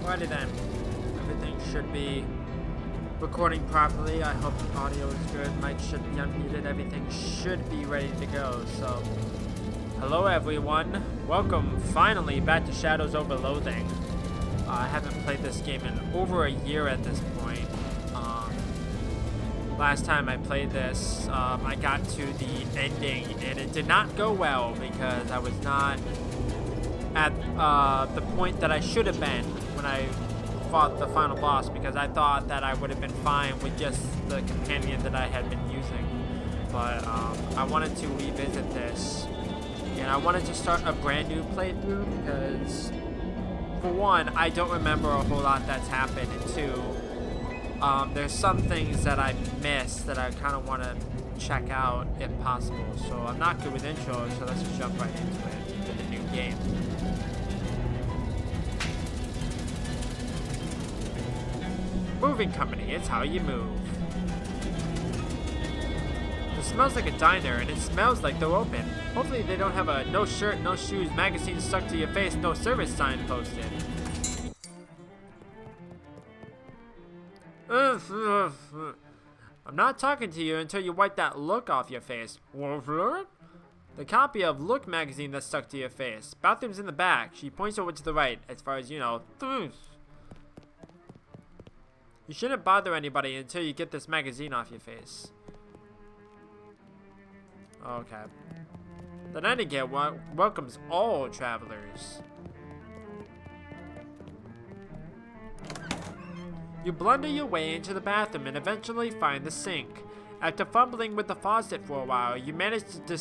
Alrighty then. Everything should be recording properly. I hope the audio is good. Mic should be unmuted. Everything should be ready to go. So, hello everyone. Welcome finally back to Shadows over Loathing. I haven't played this game in over a year at this point. Last time I played this, I got to the ending and it did not go well because I was not at the point that I should have been when I fought the final boss, because I thought that I would have been fine with just the companion that I had been using. But I wanted to revisit this, and I wanted to start a brand new playthrough because, for one, I don't remember a whole lot that's happened, and two, there's some things that I missed that I kind of want to check out if possible. So I'm not good with intros, so let's just jump right into it with the new game. Moving company, it's how you move. It smells like a diner, and it smells like they're open. Hopefully they don't have a no shirt, no shoes, magazine stuck to your face, no service sign posted. I'm not talking to you until you wipe that look off your face. The copy of Look magazine that's stuck to your face. Bathroom's in the back. She points over to the right, as far as you know. You shouldn't bother anybody until you get this magazine off your face. Okay. The Nightingale welcomes all travelers. You blunder your way into the bathroom and eventually find the sink. After fumbling with the faucet for a while, you manage to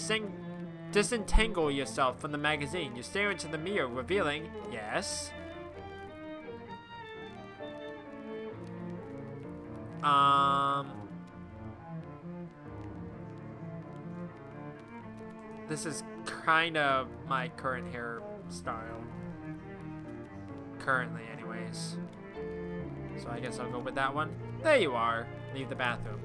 disentangle yourself from the magazine. You stare into the mirror, revealing, yes? This is kind of my current hairstyle. Currently, anyways. So I guess I'll go with that one. There you are. Leave the bathroom.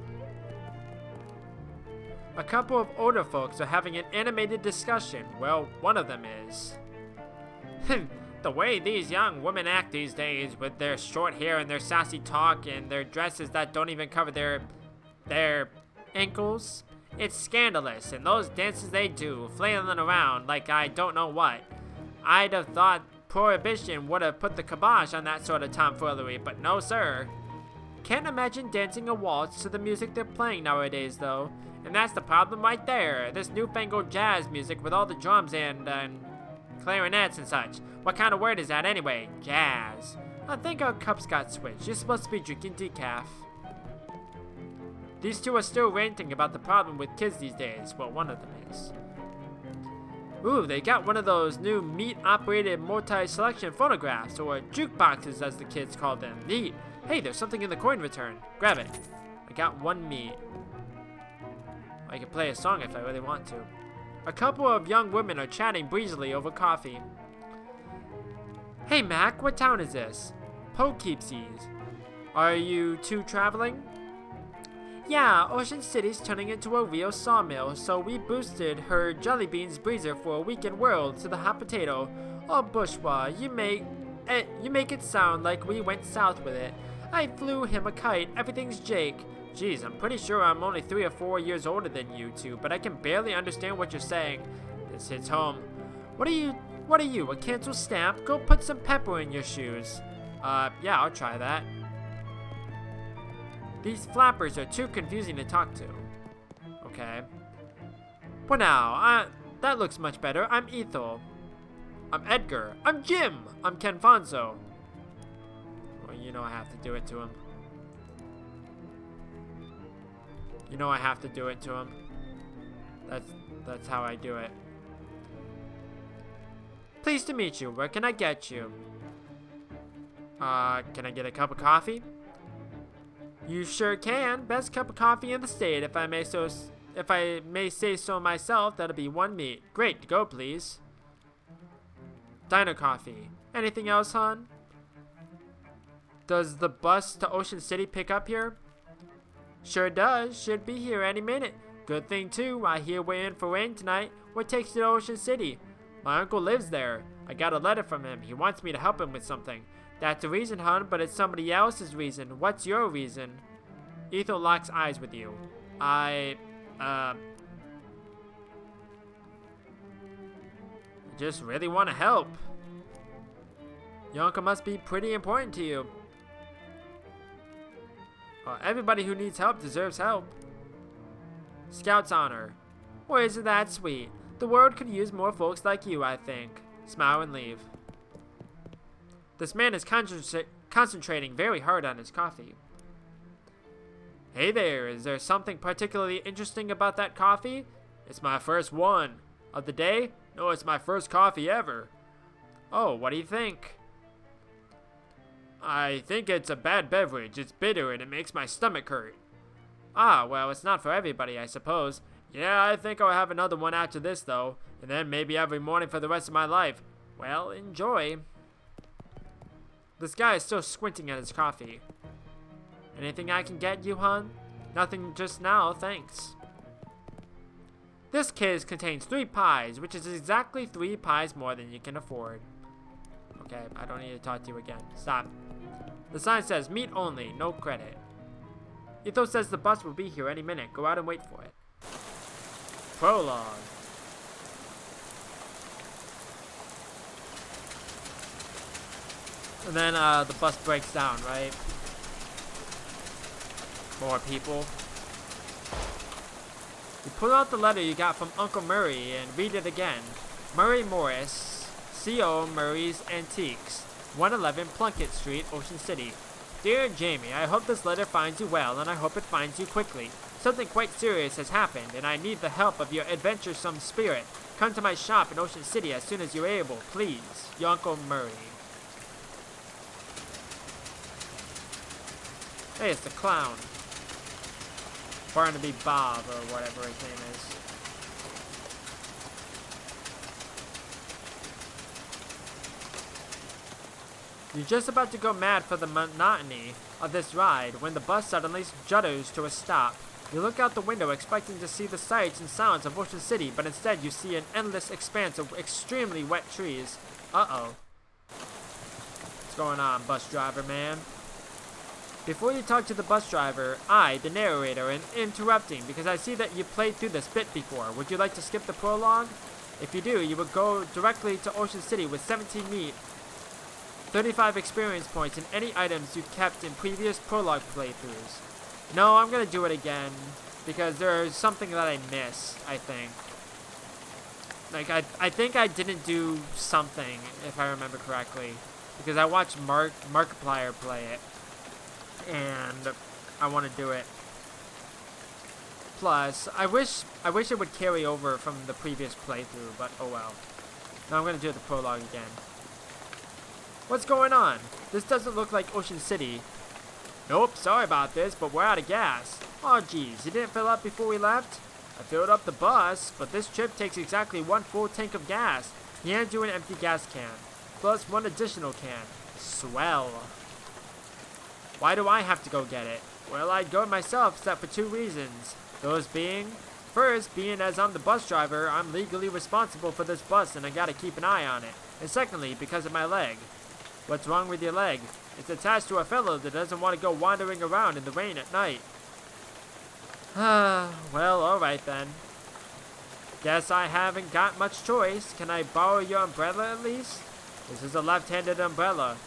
A couple of older folks are having an animated discussion. Well, one of them is. The way these young women act these days, with their short hair and their sassy talk and their dresses that don't even cover their ankles, it's scandalous. And those dances they do, flailing around like I don't know what. I'd have thought Prohibition would have put the kibosh on that sort of tomfoolery, but no sir. Can't imagine dancing a waltz to the music they're playing nowadays though. And that's the problem right there. This newfangled jazz music with all the drums and clarinets and such. What kind of word is that anyway? Jazz. I think our cups got switched. You're supposed to be drinking decaf. These two are still ranting about the problem with kids these days. Well, one of them is. Ooh, they got one of those new meat-operated multi-selection phonographs, or jukeboxes as the kids call them. Neat. Hey, there's something in the coin return. Grab it. I got one meat. I can play a song if I really want to. A couple of young women are chatting breezily over coffee. Hey Mac, what town is this? Poughkeepsies. Are you two traveling? Yeah, Ocean City's turning into a real sawmill, so we boosted her Jelly Beans Breezer for a weekend whirl to the hot potato. Oh, bourgeois, you make it sound like we went south with it. I flew him a kite, everything's Jake. Geez, I'm pretty sure I'm only 3 or 4 years older than you two, but I can barely understand what you're saying. This hits home. What are you, a cancel stamp? Go put some pepper in your shoes. Yeah, I'll try that. These flappers are too confusing to talk to. Okay. Well now, that looks much better. I'm Ethel. I'm Edgar. I'm Jim. I'm Ken Fonzo. Well, you know I have to do it to him. You know I have to do it to him. That's how I do it. Pleased to meet you. Where can I get you? Can I get a cup of coffee? You sure can. Best cup of coffee in the state, if I may say so myself. That'll be one meat. Great, go please. Diner coffee. Anything else, hon? Does the bus to Ocean City pick up here? Sure does. Should be here any minute. Good thing too. I hear we're in for rain tonight. What takes you to Ocean City? My uncle lives there. I got a letter from him. He wants me to help him with something. That's a reason, hon, but it's somebody else's reason. What's your reason? Etho locks eyes with you. I just really want to help. Your uncle must be pretty important to you. Well, everybody who needs help deserves help. Scout's honor. Well, isn't that sweet? The world could use more folks like you, I think. Smile and leave. This man is concentrating very hard on his coffee. Hey there, is there something particularly interesting about that coffee? It's my first one. Of the day? No, it's my first coffee ever. Oh, what do you think? I think it's a bad beverage. It's bitter and it makes my stomach hurt. Ah, well, it's not for everybody, I suppose. Yeah, I think I'll have another one after this, though. And then maybe every morning for the rest of my life. Well, enjoy. This guy is still squinting at his coffee. Anything I can get you, hon? Nothing just now, thanks. This case contains 3 pies, which is exactly 3 pies more than you can afford. Okay, I don't need to talk to you again. Stop. The sign says, meat only, no credit. Etho says the bus will be here any minute. Go out and wait for it. Prologue. And then the bus breaks down, right? More people. You pull out the letter you got from Uncle Murray and read it again. Murray Morris, C.O. Murray's Antiques, 111 Plunkett Street, Ocean City. Dear Jamie, I hope this letter finds you well, and I hope it finds you quickly. Something quite serious has happened, and I need the help of your adventuresome spirit. Come to my shop in Ocean City as soon as you're able, please. Your Uncle Murray. Hey, it's the clown. Barnaby Bob, or whatever his name is. You're just about to go mad for the monotony of this ride when the bus suddenly judders to a stop. You look out the window expecting to see the sights and sounds of Ocean City, but instead you see an endless expanse of extremely wet trees. Uh-oh. What's going on, bus driver man? Before you talk to the bus driver, I, the narrator, am interrupting because I see that you played through this bit before. Would you like to skip the prologue? If you do, you will go directly to Ocean City with 17 meat, 35 experience points, and any items you kept in previous prologue playthroughs. No, I'm going to do it again because there's something that I miss, I think. Like, I think I didn't do something, if I remember correctly, because I watched Markiplier play it. And I want to do it. Plus, I wish it would carry over from the previous playthrough, but oh well. Now I'm going to do the prologue again. What's going on? This doesn't look like Ocean City. Nope, sorry about this, but we're out of gas. Oh geez, you didn't fill up before we left? I filled up the bus, but this trip takes exactly 1 full tank of gas. He hands you an empty gas can, plus 1 additional can. Swell. Why do I have to go get it? Well, I'd go myself, except for 2 reasons. Those being, first, being as I'm the bus driver, I'm legally responsible for this bus and I gotta keep an eye on it. And secondly, because of my leg. What's wrong with your leg? It's attached to a fellow that doesn't want to go wandering around in the rain at night. Well, alright then. Guess I haven't got much choice. Can I borrow your umbrella at least? This is a left-handed umbrella.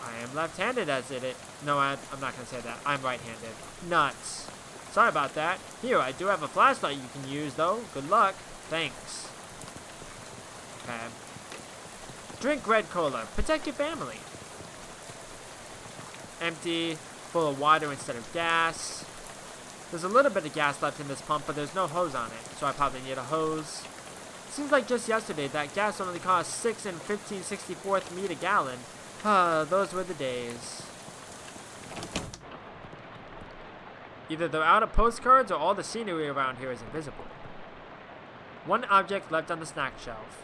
I am left-handed as it is. No, I'm not going to say that. I'm right-handed. Nuts. Sorry about that. Here, I do have a flashlight you can use, though. Good luck. Thanks. Okay. Drink red cola. Protect your family. Empty. Full of water instead of gas. There's a little bit of gas left in this pump, but there's no hose on it, so I probably need a hose. Seems like just yesterday that gas only cost 6 and 15/64 meat a gallon. Those were the days. Either they're out of postcards or all the scenery around here is invisible. 1 object left on the snack shelf.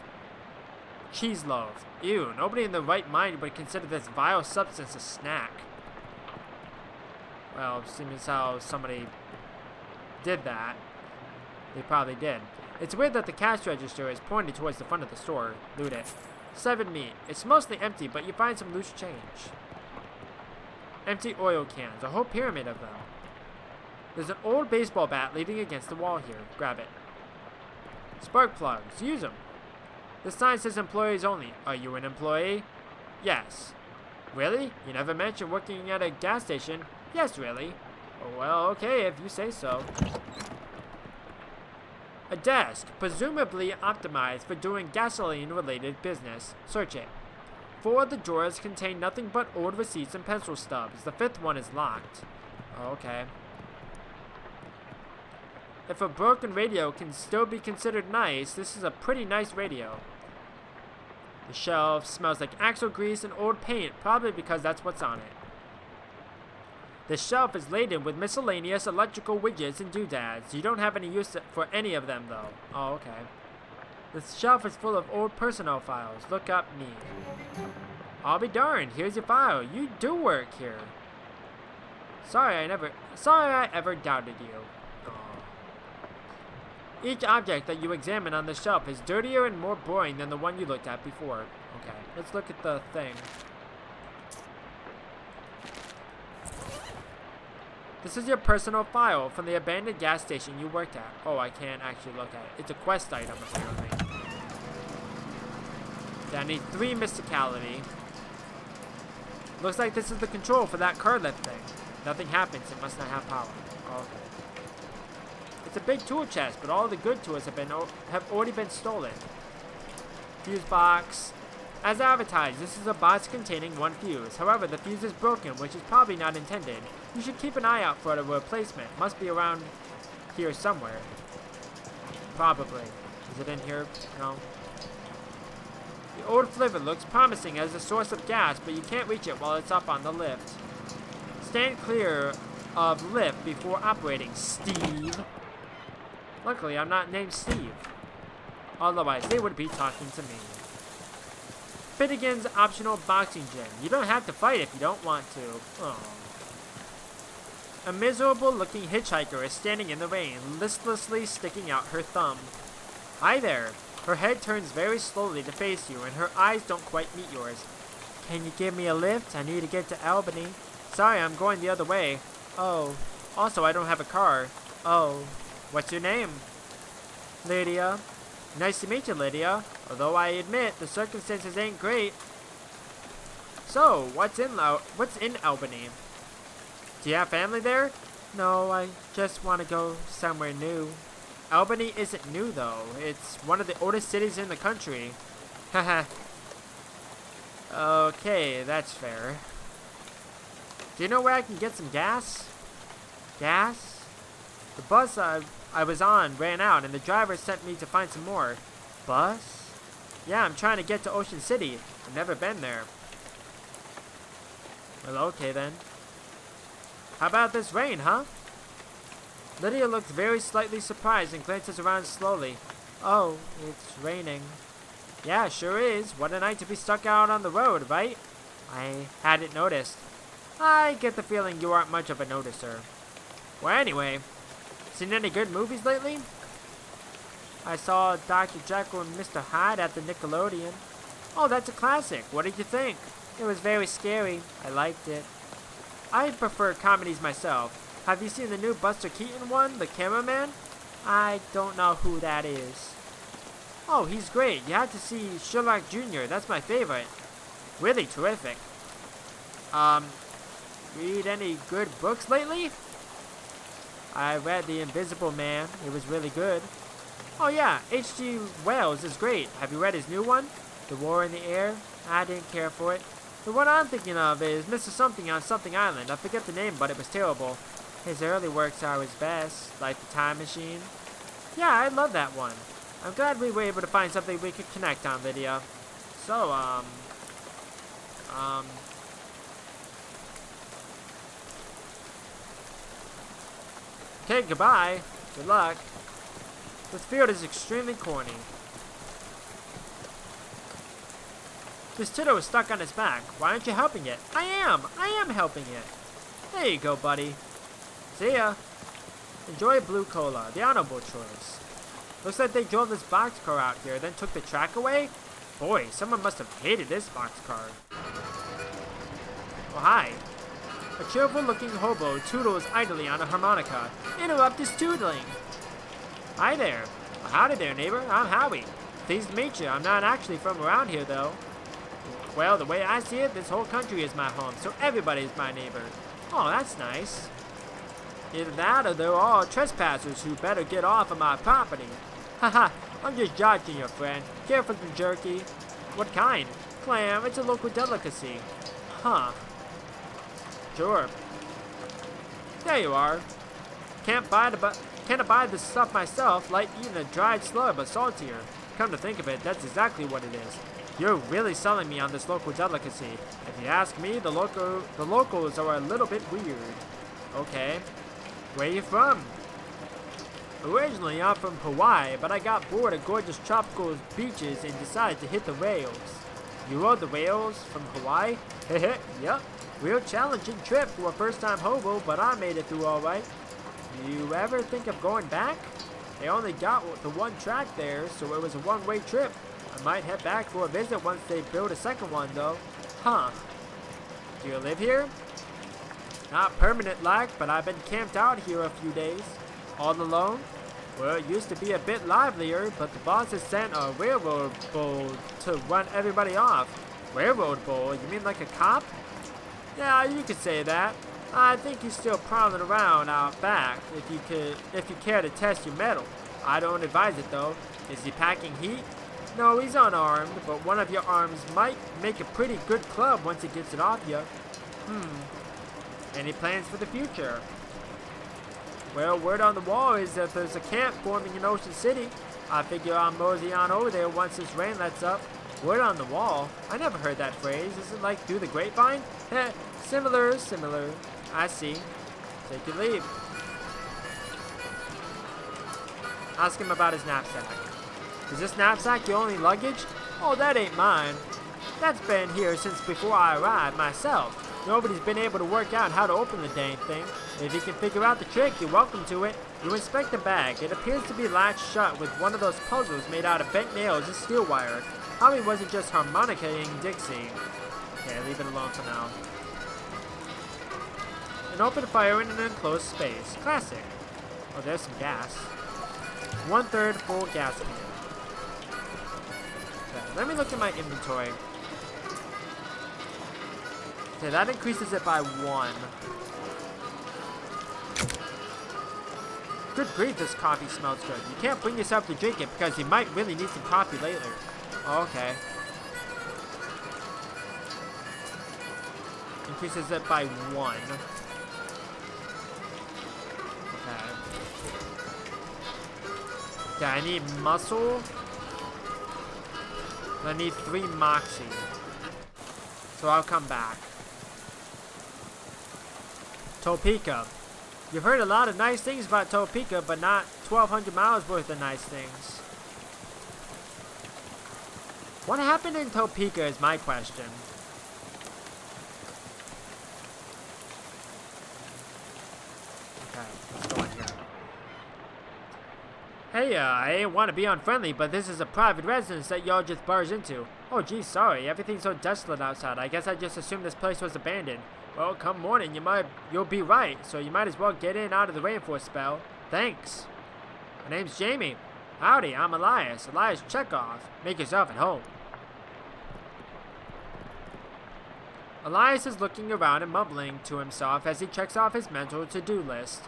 Cheese loaf. Ew, nobody in their right mind would consider this vile substance a snack. Well, seeing as how somebody did that, they probably did. It's weird that the cash register is pointed towards the front of the store. Loot it. 7 meat. It's mostly empty, but you find some loose change. Empty oil cans, a whole pyramid of them. There's an old baseball bat leaning against the wall here. Grab it. Spark plugs, use them. The sign says employees only. Are you an employee? Yes. Really? You never mentioned working at a gas station. Yes, really. Oh, well, okay, if you say so. A desk, presumably optimized for doing gasoline-related business. Search it. 4 of the drawers contain nothing but old receipts and pencil stubs. The 5th one is locked. Oh, okay. If a broken radio can still be considered nice, this is a pretty nice radio. The shelf smells like axle grease and old paint, probably because that's what's on it. The shelf is laden with miscellaneous electrical widgets and doodads. You don't have any use for any of them, though. Oh, okay. The shelf is full of old personnel files. Look up me. I'll be darned. Here's your file. You do work here. Sorry I ever doubted you. Each object that you examine on the shelf is dirtier and more boring than the one you looked at before. Okay, let's look at the thing. This is your personal file from the abandoned gas station you worked at. Oh, I can't actually look at it. It's a quest item, apparently. Okay, I need 3 mysticality. Looks like this is the control for that car lift thing. Nothing happens, it must not have power. Oh, okay. It's a big tool chest, but all the good tools have already been stolen. Fuse box. As advertised, this is a box containing 1 fuse. However, the fuse is broken, which is probably not intended. You should keep an eye out for a replacement. Must be around here somewhere. Probably. Is it in here? No. The old fliver looks promising as a source of gas, but you can't reach it while it's up on the lift. Stand clear of lift before operating, Steve. Luckily, I'm not named Steve. Otherwise, they would be talking to me. Finnegan's optional boxing gym. You don't have to fight if you don't want to. Oh. A miserable-looking hitchhiker is standing in the rain, listlessly sticking out her thumb. Hi there. Her head turns very slowly to face you, and her eyes don't quite meet yours. Can you give me a lift? I need to get to Albany. Sorry, I'm going the other way. Oh. Also, I don't have a car. Oh. What's your name? Lydia. Nice to meet you, Lydia. Although I admit the circumstances ain't great. So, what's in Albany? Do you have family there? No, I just want to go somewhere new. Albany isn't new, though. It's one of the oldest cities in the country. Haha. Okay, that's fair. Do you know where I can get some gas? Gas? The bus I was on ran out, and the driver sent me to find some more. Bus? Yeah, I'm trying to get to Ocean City. I've never been there. Well, okay then. How about this rain, huh? Lydia looks very slightly surprised and glances around slowly. Oh, it's raining. Yeah, sure is. What a night to be stuck out on the road, right? I hadn't noticed. I get the feeling you aren't much of a noticer. Well, anyway, seen any good movies lately? I saw Dr. Jekyll and Mr. Hyde at the Nickelodeon. Oh, that's a classic. What did you think? It was very scary. I liked it. I prefer comedies myself. Have you seen the new Buster Keaton one, The Cameraman? I don't know who that is. Oh, he's great. You have to see Sherlock Jr. That's my favorite. Really terrific. Read any good books lately? I read The Invisible Man. It was really good. Oh yeah, H.G. Wells is great. Have you read his new one? The War in the Air? I didn't care for it. The one I'm thinking of is Mr. Something on Something Island. I forget the name, but it was terrible. His early works are his best, like The Time Machine. Yeah, I love that one. I'm glad we were able to find something we could connect on, Lydia. So, okay, goodbye. Good luck. This field is extremely corny. This Tito is stuck on its back. Why aren't you helping it? I am helping it. There you go, buddy. See ya. Enjoy blue cola, the honorable choice. Looks like they drove this boxcar out here, then took the track away? Boy, someone must have hated this boxcar. Oh, hi. A cheerful-looking hobo toodles idly on a harmonica. Interrupt his tootling. Hi there. Well, howdy there, neighbor. I'm Howie. Pleased to meet you. I'm not actually from around here, though. Well, the way I see it, this whole country is my home, so everybody's my neighbor. Oh, that's nice. Either that or they're all trespassers who better get off of my property. Haha, I'm just joking your friend. Care for some jerky? What kind? Clam, it's a local delicacy. Huh. Sure. There you are. Can't abide this stuff myself, like eating a dried slug but saltier. Come to think of it, that's exactly what it is. You're really selling me on this local delicacy. If you ask me, the locals are a little bit weird. Okay. Where you from? Originally, I'm from Hawaii, but I got bored of gorgeous tropical beaches and decided to hit the rails. You rode the rails from Hawaii? Heh yep. Real challenging trip for a first-time hobo, but I made it through alright. You ever think of going back? They only got the one track there, so it was a one-way trip. I might head back for a visit once they build a second one, though. Huh. Do you live here? Not permanent like, but I've been camped out here a few days. All alone? Well, it used to be a bit livelier, but the boss has sent a railroad bull to run everybody off. Railroad bull? You mean like a cop? Yeah, you could say that. I think he's still prowling around out back, if you care to test your mettle. I don't advise it, though. Is he packing heat? No, he's unarmed, but one of your arms might make a pretty good club once he gets it off you. Any plans for the future? Well, word on the wall is that there's a camp forming in Ocean City. I figure I'll mosey on over there once this rain lets up. Word on the wall? I never heard that phrase. Is it like through the grapevine? Heh, similar. I see. Take your leave. Ask him about his knapsack. Is this knapsack your only luggage? Oh, that ain't mine. That's been here since before I arrived myself. Nobody's been able to work out how to open the dang thing. If you can figure out the trick, you're welcome to it. You inspect the bag. It appears to be latched shut with one of those puzzles made out of bent nails and steel wire. Howie wasn't just harmonicaing Dixie. Okay, leave it alone for now. An open fire in an enclosed space. Classic. Oh, there's some gas. 1/3 full gas can. Okay, let me look at my inventory. Okay, that increases it by 1. Good grief, this coffee smells good. You can't bring yourself to drink it because you might really need some coffee later. Oh, okay. Increases it by 1. Okay, I need muscle. I need 3 moxie. So I'll come back. Topeka. You've heard a lot of nice things about Topeka, but not 1,200 miles worth of nice things. What happened in Topeka is my question. Okay, let's go in here. Hey, I ain't want to be unfriendly, but this is a private residence that y'all just barged into. Oh, geez, sorry. Everything's so desolate outside. I guess I just assumed this place was abandoned. Well, come morning, you'll be right, so you might as well get in out of the rain for a spell. Thanks. My name's Jamie. Howdy, I'm Elias. Elias Chekhov. Make yourself at home. Elias is looking around and mumbling to himself as he checks off his mental to-do list.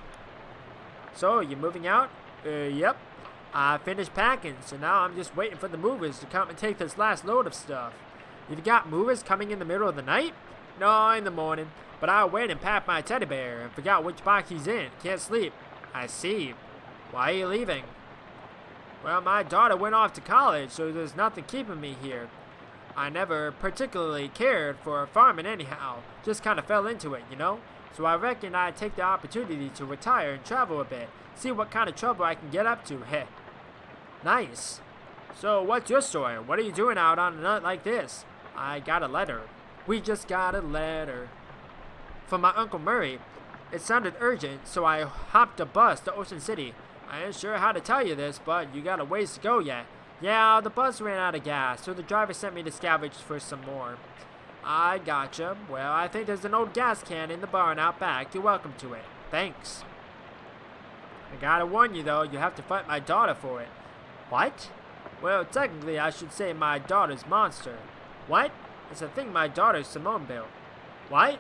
So, you moving out? Yep. I finished packing, so now I'm just waiting for the movers to come and take this last load of stuff. You've got movers coming in the middle of the night? No, in the morning. But I went and packed my teddy bear and forgot which box he's in. Can't sleep. I see. Why are you leaving? Well, my daughter went off to college, so there's nothing keeping me here. I never particularly cared for farming anyhow. Just kind of fell into it, you know? So I reckon I'd take the opportunity to retire and travel a bit. See what kind of trouble I can get up to. Heh. Nice. So what's your story? What are you doing out on a night like this? I got a letter. We just got a letter. From my Uncle Murray. It sounded urgent, so I hopped a bus to Ocean City. I ain't sure how to tell you this, but you got a ways to go yet. Yeah, the bus ran out of gas, so the driver sent me to scavenge for some more. I gotcha. Well, I think there's an old gas can in the barn out back. You're welcome to it. Thanks. I gotta warn you though, you have to fight my daughter for it. What? Well, technically I should say my daughter's monster. What? It's a thing my daughter Simone built. What?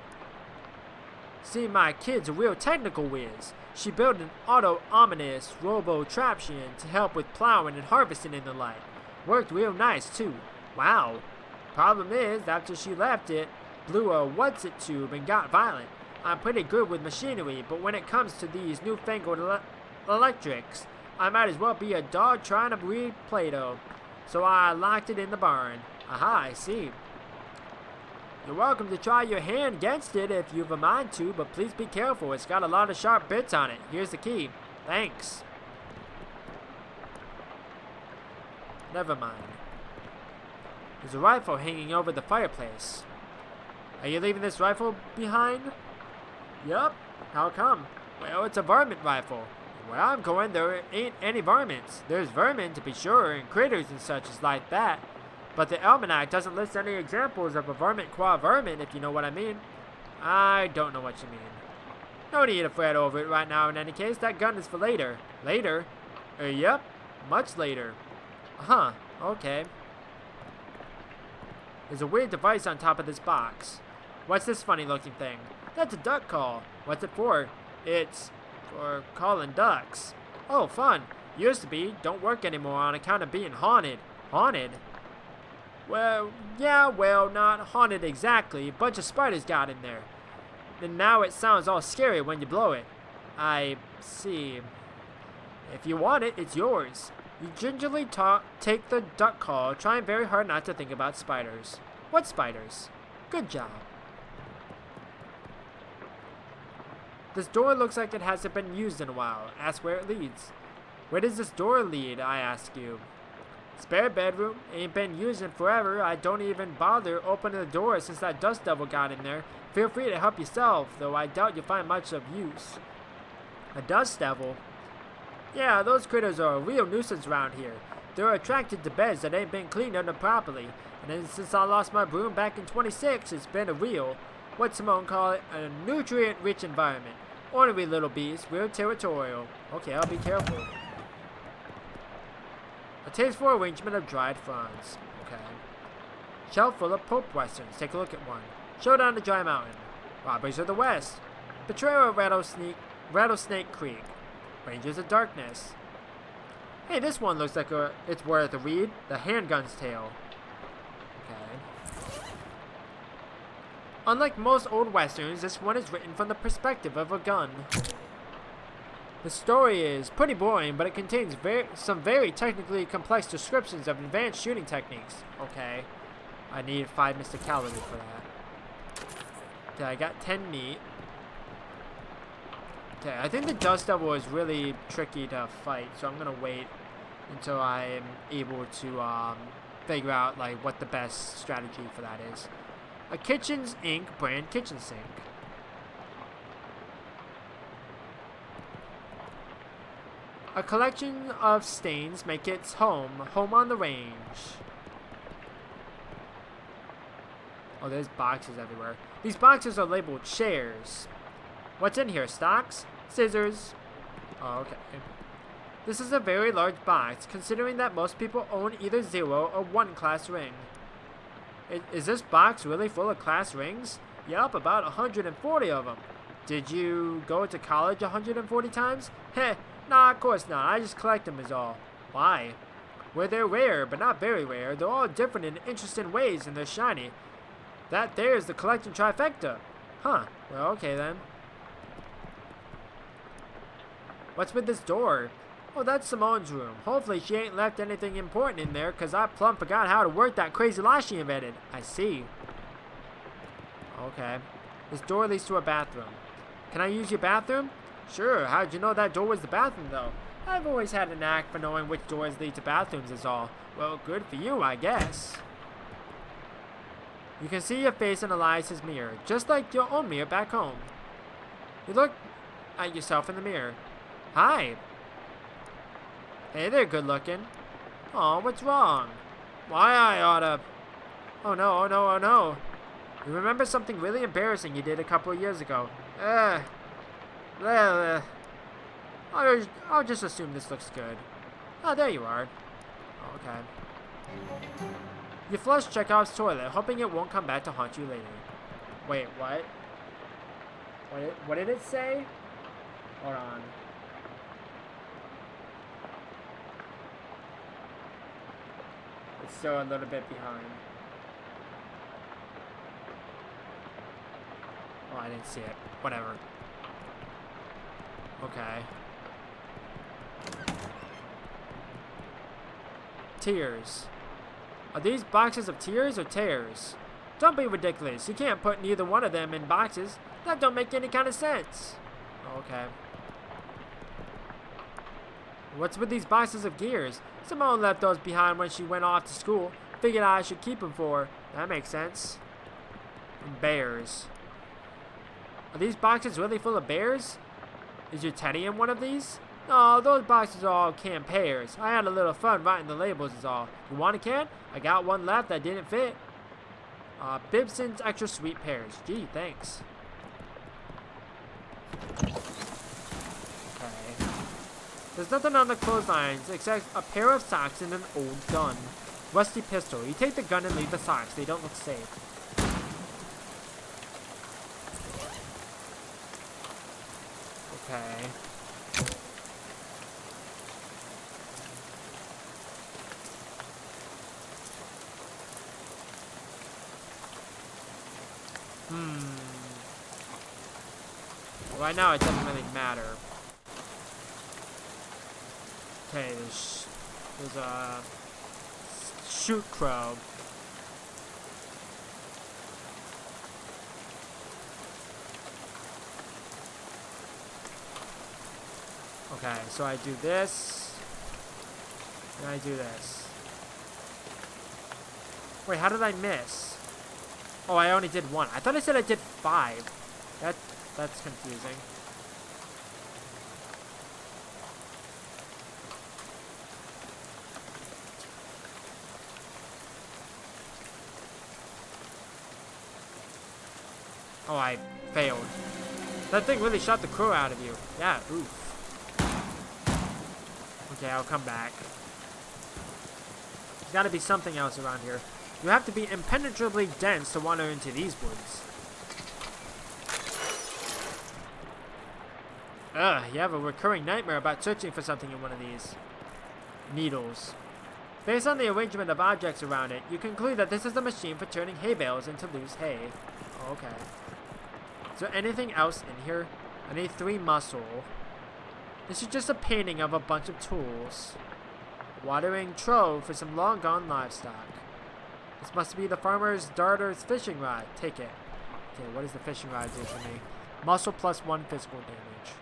See, my kid's a real technical whiz. She built an auto-ominous robo-traption to help with plowing and harvesting and the like. Worked real nice too. Wow. Problem is, after she left it, blew a what's-it tube and got violent. I'm pretty good with machinery, but when it comes to these newfangled electrics, I might as well be a dog trying to breed Play-Doh. So I locked it in the barn. Aha, I see. You're welcome to try your hand against it if you've a mind to, but please be careful. It's got a lot of sharp bits on it. Here's the key. Thanks. Never mind. There's a rifle hanging over the fireplace. Are you leaving this rifle behind? Yup. How come? Well, it's a varmint rifle. Where I'm going, there ain't any varmints. There's vermin, to be sure, and critters and such as like that. But the almanac doesn't list any examples of a varmint qua vermin, if you know what I mean. I don't know what you mean. No need to fret over it right now in any case. That gun is for later. Later? Yep. Much later. Huh. Okay. There's a weird device on top of this box. What's this funny looking thing? That's a duck call. What's it for? It's for calling ducks. Oh, fun. Used to be. Don't work anymore on account of being haunted. Haunted? Well, yeah, well, not haunted exactly. A bunch of spiders got in there. And now it sounds all scary when you blow it. I see. If you want it, it's yours. You gingerly take the duck call, trying very hard not to think about spiders. What spiders? Good job. This door looks like it hasn't been used in a while. Ask where it leads. Where does this door lead, I ask you? Spare bedroom. Ain't been used in forever. I don't even bother opening the door since that dust devil got in there. Feel free to help yourself, though I doubt you'll find much of use. A dust devil? Yeah, those critters are a real nuisance around here. They're attracted to beds that ain't been cleaned under properly. And then since I lost my broom back in 26, it's been a real, what Simone call it, a nutrient-rich environment. Ornery little beast, real territorial. Okay, I'll be careful. A tasteful arrangement of dried fronds. Okay. Shelf full of Pope Westerns. Take a look at one. Showdown to Dry Mountain. Robberies of the West. Betrayal of Rattlesnake Creek. Rangers of Darkness. Hey, this one looks like it's worth a read. The Handgun's Tale. Okay. Unlike most old westerns, this one is written from the perspective of a gun. The story is pretty boring, but it contains some very technically complex descriptions of advanced shooting techniques. Okay. I need 5 mysticality for that. Okay, I got 10 meat. Okay, I think the Dust Devil is really tricky to fight, so I'm gonna wait until I am able to figure out like what the best strategy for that is. A Kitchens Inc. brand kitchen sink. A collection of stains make its home on the range. Oh, there's boxes everywhere. These boxes are labeled shares. What's in here? Stocks? Scissors? Oh, okay. This is a very large box, considering that most people own either 0 or 1 class ring. Is this box really full of class rings? Yup, about 140 of them. Did you go to college 140 times? Heh, nah, of course not. I just collect them is all. Why? Well, they're rare, but not very rare. They're all different in interesting ways, and they're shiny. That there's the collecting trifecta. Huh, well, okay then. What's with this door? Oh, that's Simone's room. Hopefully she ain't left anything important in there, cause I plumb forgot how to work that crazy lock she invented. I see. Okay. This door leads to a bathroom. Can I use your bathroom? Sure. How'd you know that door was the bathroom, though? I've always had a knack for knowing which doors lead to bathrooms is all. Well, good for you, I guess. You can see your face in Elias's mirror, just like your own mirror back home. You look at yourself in the mirror. Hi. Hey there, good looking. Aw, what's wrong? Why I oughta... Oh no, oh no, oh no. You remember something really embarrassing you did a couple of years ago? I'll just assume this looks good. Oh, there you are. Oh, okay. You flushed Chekhov's toilet, hoping it won't come back to haunt you later. Wait, what? What did it say? Hold on. It's still a little bit behind. Oh, I didn't see it. Whatever. Okay. Tears. Are these boxes of tears or tears? Don't be ridiculous. You can't put neither one of them in boxes. That don't make any kind of sense. Okay. What's with these boxes of gears? Simone left those behind when she went off to school. Figured I should keep them for her. That makes sense. And bears. Are these boxes really full of bears? Is your Teddy in one of these? No, those boxes are all canned pears. I had a little fun writing the labels is all. You want a can? I got one left that didn't fit. Bibson's extra sweet pears. Gee, thanks. Okay. There's nothing on the clotheslines except a pair of socks and an old gun. Rusty pistol. You take the gun and leave the socks. They don't look safe. Okay. Well, right now it doesn't really matter. Okay, there's a shoot crow. Okay, so I do this, and I do this. Wait, how did I miss? Oh, I only did one. I thought I said I did 5. That's confusing. Oh, I failed. That thing really shot the crow out of you. Yeah, oof. Okay, I'll come back. There's gotta be something else around here. You have to be impenetrably dense to wander into these woods. Ugh, you have a recurring nightmare about searching for something in one of these. Needles. Based on the arrangement of objects around it, you conclude that this is a machine for turning hay bales into loose hay. Oh, okay. Is there anything else in here? I need 3 muscle. This is just a painting of a bunch of tools. Watering trove for some long-gone livestock. This must be the farmer's daughter's fishing rod. Take it. Okay, what does the fishing rod do for me? Muscle plus 1 physical damage.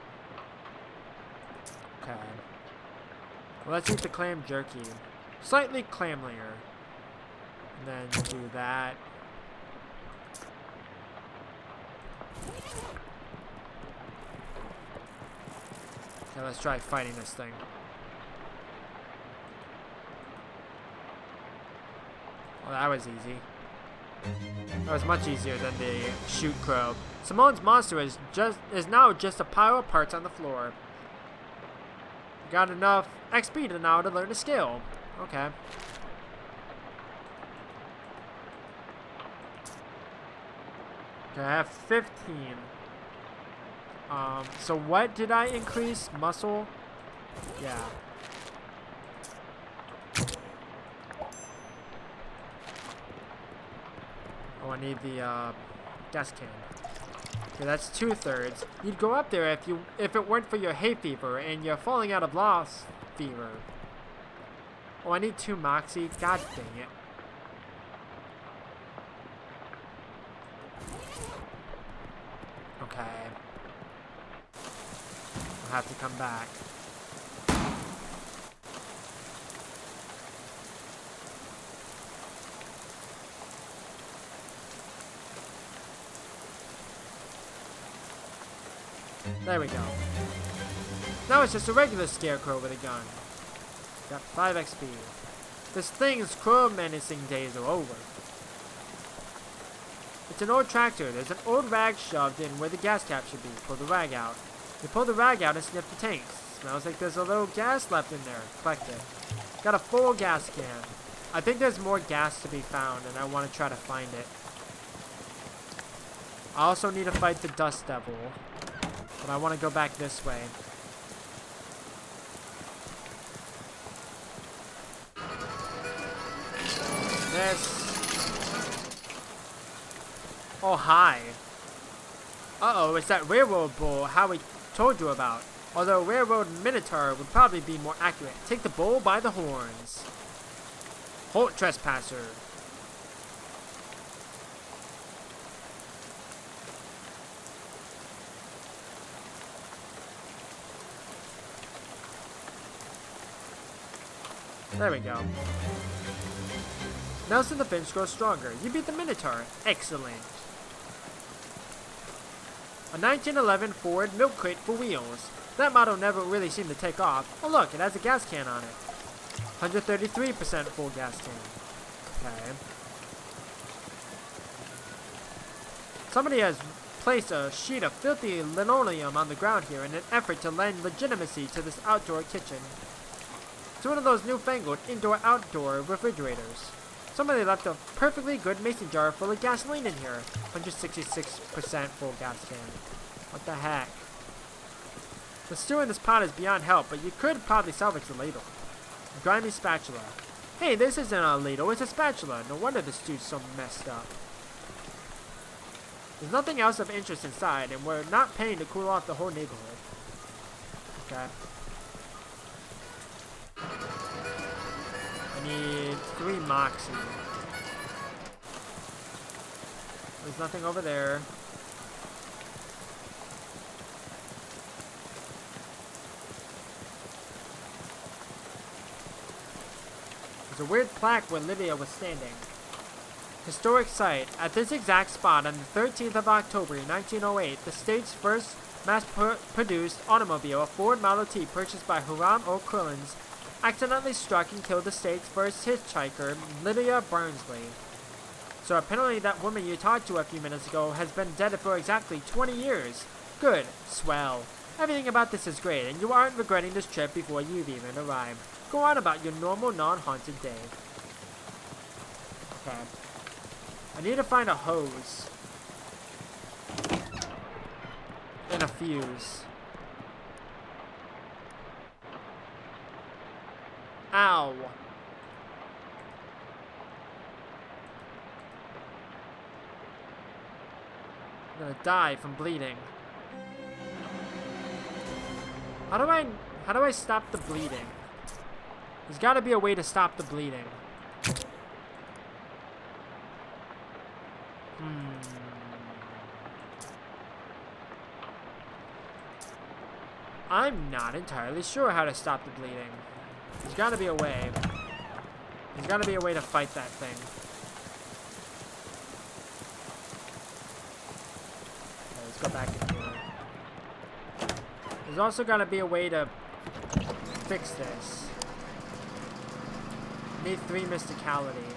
Okay. Well, let's eat the clam jerky. Slightly clamlier. And then do that. Okay, let's try fighting this thing. Well, that was easy. That was much easier than the shoot crow. Simone's monster is now just a pile of parts on the floor. Got enough XP now to learn a skill. Okay. Okay, I have 15. So what did I increase? Muscle? Yeah. Oh, I need the, gas can. Okay, that's 2/3. You'd go up there if it weren't for your hay fever and your falling out of loss fever. Oh, I need 2 moxie. God dang it. Okay. I'll have to come back. There we go. Now it's just a regular scarecrow with a gun. Got 5 XP. This thing's crow menacing days are over. It's an old tractor. There's an old rag shoved in where the gas cap should be. Pull the rag out. You pull the rag out and sniff the tanks. Smells like there's a little gas left in there. Collect it. Got a full gas can. I think there's more gas to be found, and I want to try to find it. I also need to fight the Dust Devil, but I want to go back this way. This. Oh, hi. Uh-oh, it's that railroad bull Howie told you about. Although railroad minotaur would probably be more accurate. Take the bull by the horns. Halt, trespasser. There we go. Nelson the Finch grows stronger. You beat the Minotaur. Excellent. A 1911 Ford milk crate for wheels. That model never really seemed to take off. Oh look, it has a gas can on it. 133% full gas can. Okay. Somebody has placed a sheet of filthy linoleum on the ground here in an effort to lend legitimacy to this outdoor kitchen. It's one of those newfangled indoor-outdoor refrigerators. Somebody left a perfectly good mason jar full of gasoline in here. 166% full gas can. What the heck? The stew in this pot is beyond help, but you could probably salvage the ladle. A grimy spatula. Hey, this isn't a ladle, it's a spatula. No wonder the stew's so messed up. There's nothing else of interest inside, and we're not paying to cool off the whole neighborhood. Okay. I need 3 Moxie. There's nothing over there. There's a weird plaque where Lydia was standing. Historic site. At this exact spot on the 13th of October 1908, the state's first mass-produced automobile, a Ford Model T purchased by Hiram O'Quillins, accidentally struck and killed the state's first hitchhiker, Lydia Barnsley. So apparently that woman you talked to a few minutes ago has been dead for exactly 20 years. Good. Swell. Everything about this is great, and you aren't regretting this trip before you've even arrived. Go on about your normal, non-haunted day. Okay. I need to find a hose. And a fuse. Ow. I'm gonna die from bleeding. How do I stop the bleeding? There's gotta be a way to stop the bleeding. I'm not entirely sure how to stop the bleeding. There's gotta be a way. There's gotta be a way to fight that thing. Okay, let's go back in here. There's also gotta be a way to fix this. I need 3 mysticality.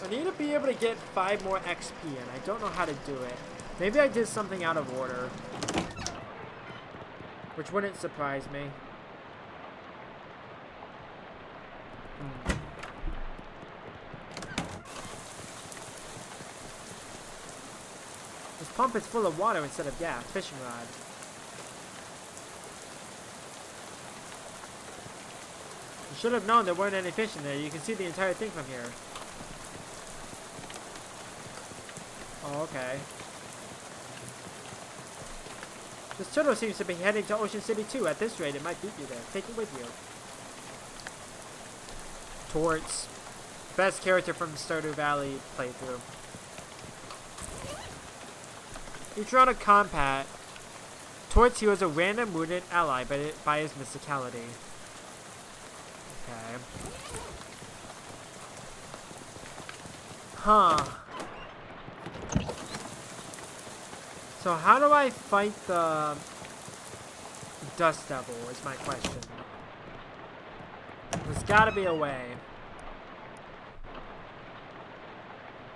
I need to be able to get 5 more XP, and I don't know how to do it. Maybe I did something out of order, which wouldn't surprise me. This pump is full of water instead of gas. Fishing rod. You should have known there weren't any fish in there. You can see the entire thing from here. Oh, okay. This turtle seems to be heading to Ocean City too. At this rate, it might beat you there. Take it with you. Torts. Best character from the Stardew Valley playthrough. Each round of combat, Torts heals a random wounded ally by his mysticality. Okay. Huh. So how do I fight the Dust Devil is my question. There's gotta be a way.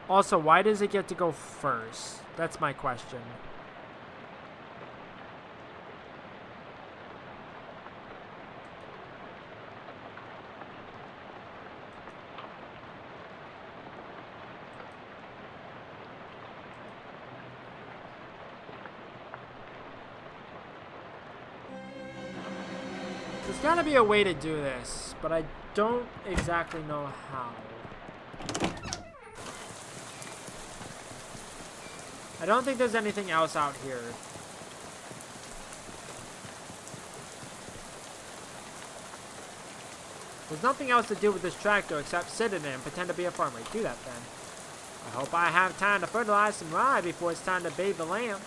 Also, why does it get to go first? That's my question. There's gotta be a way to do this, but I don't exactly know how. I don't think there's anything else out here. There's nothing else to do with this tractor except sit in it and pretend to be a farmer. Do that then. I hope I have time to fertilize some rye before it's time to bathe the lambs.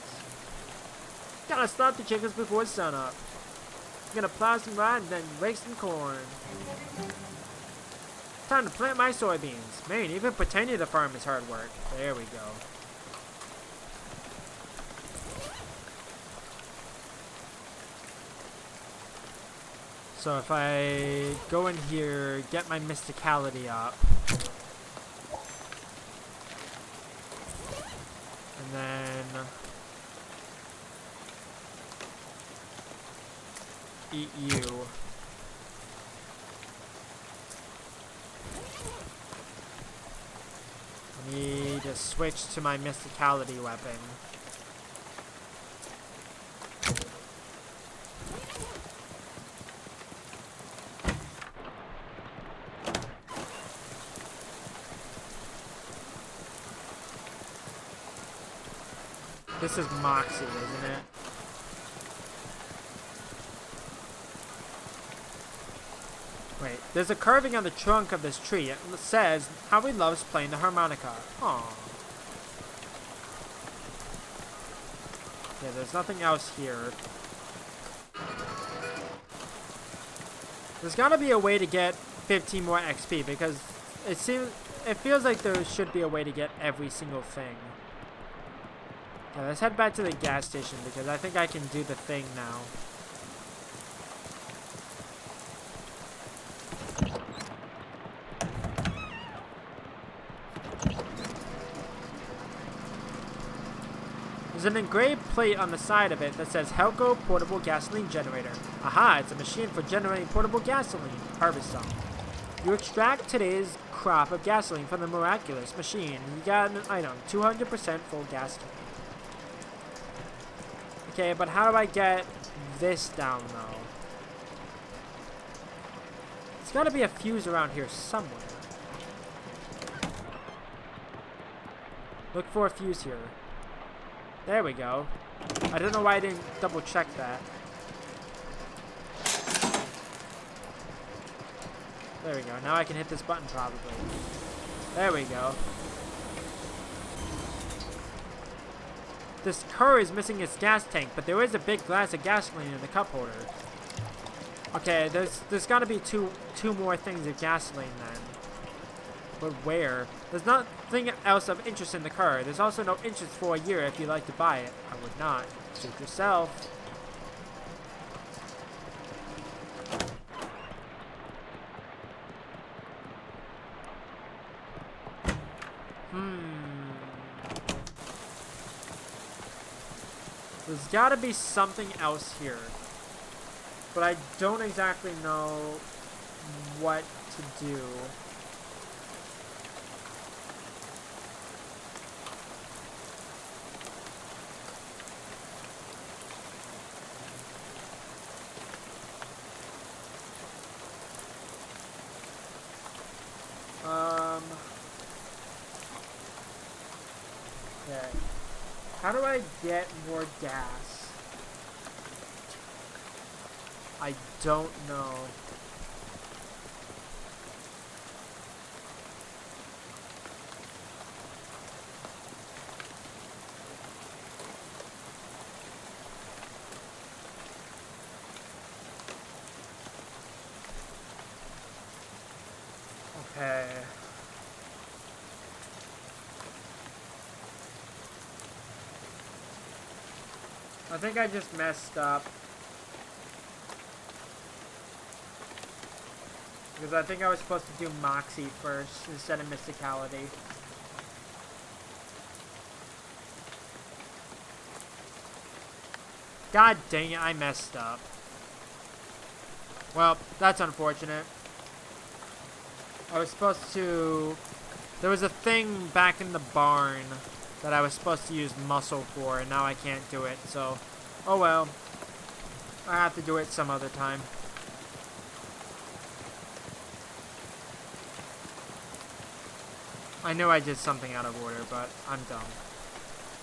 Gotta start the chickens before sunup. I'm gonna plow some rye and then rake some corn. Time to plant my soybeans. Man, even pretending to farm is hard work. There we go. So if I go in here, get my mysticality up, and then eat you. I need to switch to my mysticality weapon. This is Moxie, isn't it? Wait, there's a carving on the trunk of this tree. It says how he loves playing the harmonica. Aww. Yeah, there's nothing else here. There's gotta be a way to get 15 more XP because it feels like there should be a way to get every single thing. Yeah, let's head back to the gas station because I think I can do the thing now. There's an engraved plate on the side of it that says Helco Portable Gasoline Generator. Aha, it's a machine for generating portable gasoline. Harvest some. You extract today's crop of gasoline from the miraculous machine and you got an item, 200% full gas tank. Okay, but how do I get this down, though? There's got to be a fuse around here somewhere. Look for a fuse here. There we go. I don't know why I didn't double check that. There we go. Now I can hit this button probably. There we go. This car is missing its gas tank, but there is a big glass of gasoline in the cup holder. Okay, there's got to be two more things of gasoline then. But where? There's nothing else of interest in the car. There's also no interest for a year if you'd like to buy it. I would not. Suit yourself. There's gotta be something else here. But I don't exactly know what to do. Okay. How do I get more gas? I don't know. Okay. I think I just messed up. Because I think I was supposed to do Moxie first instead of Mysticality. God dang it, I messed up. Well, that's unfortunate. I was supposed to... There was a thing back in the barn that I was supposed to use muscle for, and now I can't do it, so... Oh well. I have to do it some other time. I know I did something out of order, but I'm dumb.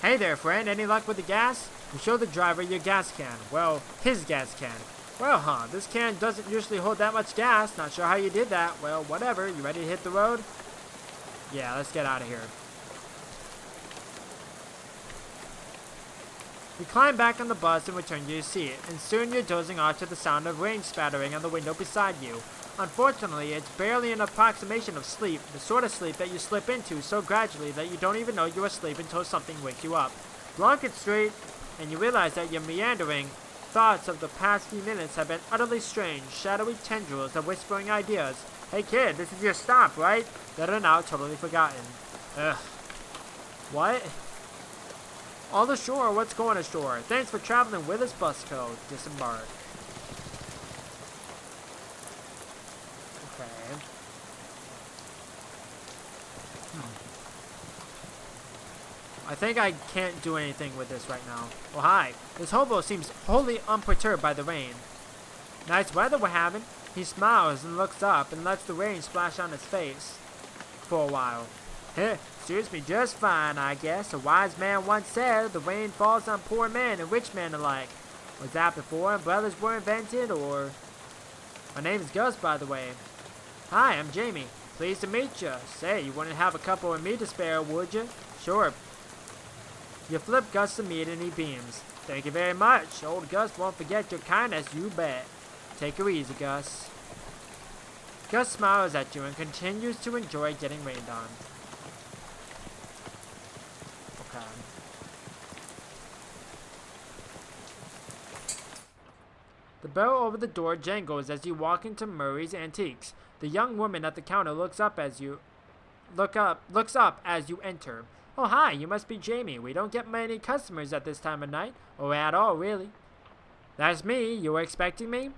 Hey there, friend. Any luck with the gas? You show the driver your gas can. Well, his gas can. Well, this can doesn't usually hold that much gas. Not sure how you did that. Well, whatever. You ready to hit the road? Yeah, let's get out of here. You climb back on the bus and return to your seat, and soon you're dozing off to the sound of rain spattering on the window beside you. Unfortunately, it's barely an approximation of sleep, the sort of sleep that you slip into so gradually that you don't even know you're asleep until something wakes you up. You look it straight, and you realize that your meandering thoughts of the past few minutes have been utterly strange, shadowy tendrils of whispering ideas. Hey kid, this is your stop, right? That are now totally forgotten. Ugh. What? All ashore, what's going ashore? Thanks for traveling with us, Busco. Disembark. Okay. I think I can't do anything with this right now. Oh, hi. This hobo seems wholly unperturbed by the rain. Nice weather we're having. He smiles and looks up and lets the rain splash on his face. For a while. Heh, suits me just fine, I guess. A wise man once said, the rain falls on poor men and rich men alike. Was that before umbrellas were invented, or... My name's Gus, by the way. Hi, I'm Jamie. Pleased to meet you. Say, you wouldn't have a couple of me to spare, would you? Sure. You flip Gus the meat and he beams. Thank you very much. Old Gus won't forget your kindness, you bet. Take her easy, Gus. Gus smiles at you and continues to enjoy getting rained on. Okay. The bell over the door jangles as you walk into Murray's Antiques. The young woman at the counter looks up as you enter. Oh, hi, you must be Jamie. We don't get many customers at this time of night, or at all, really. That's me. You were expecting me?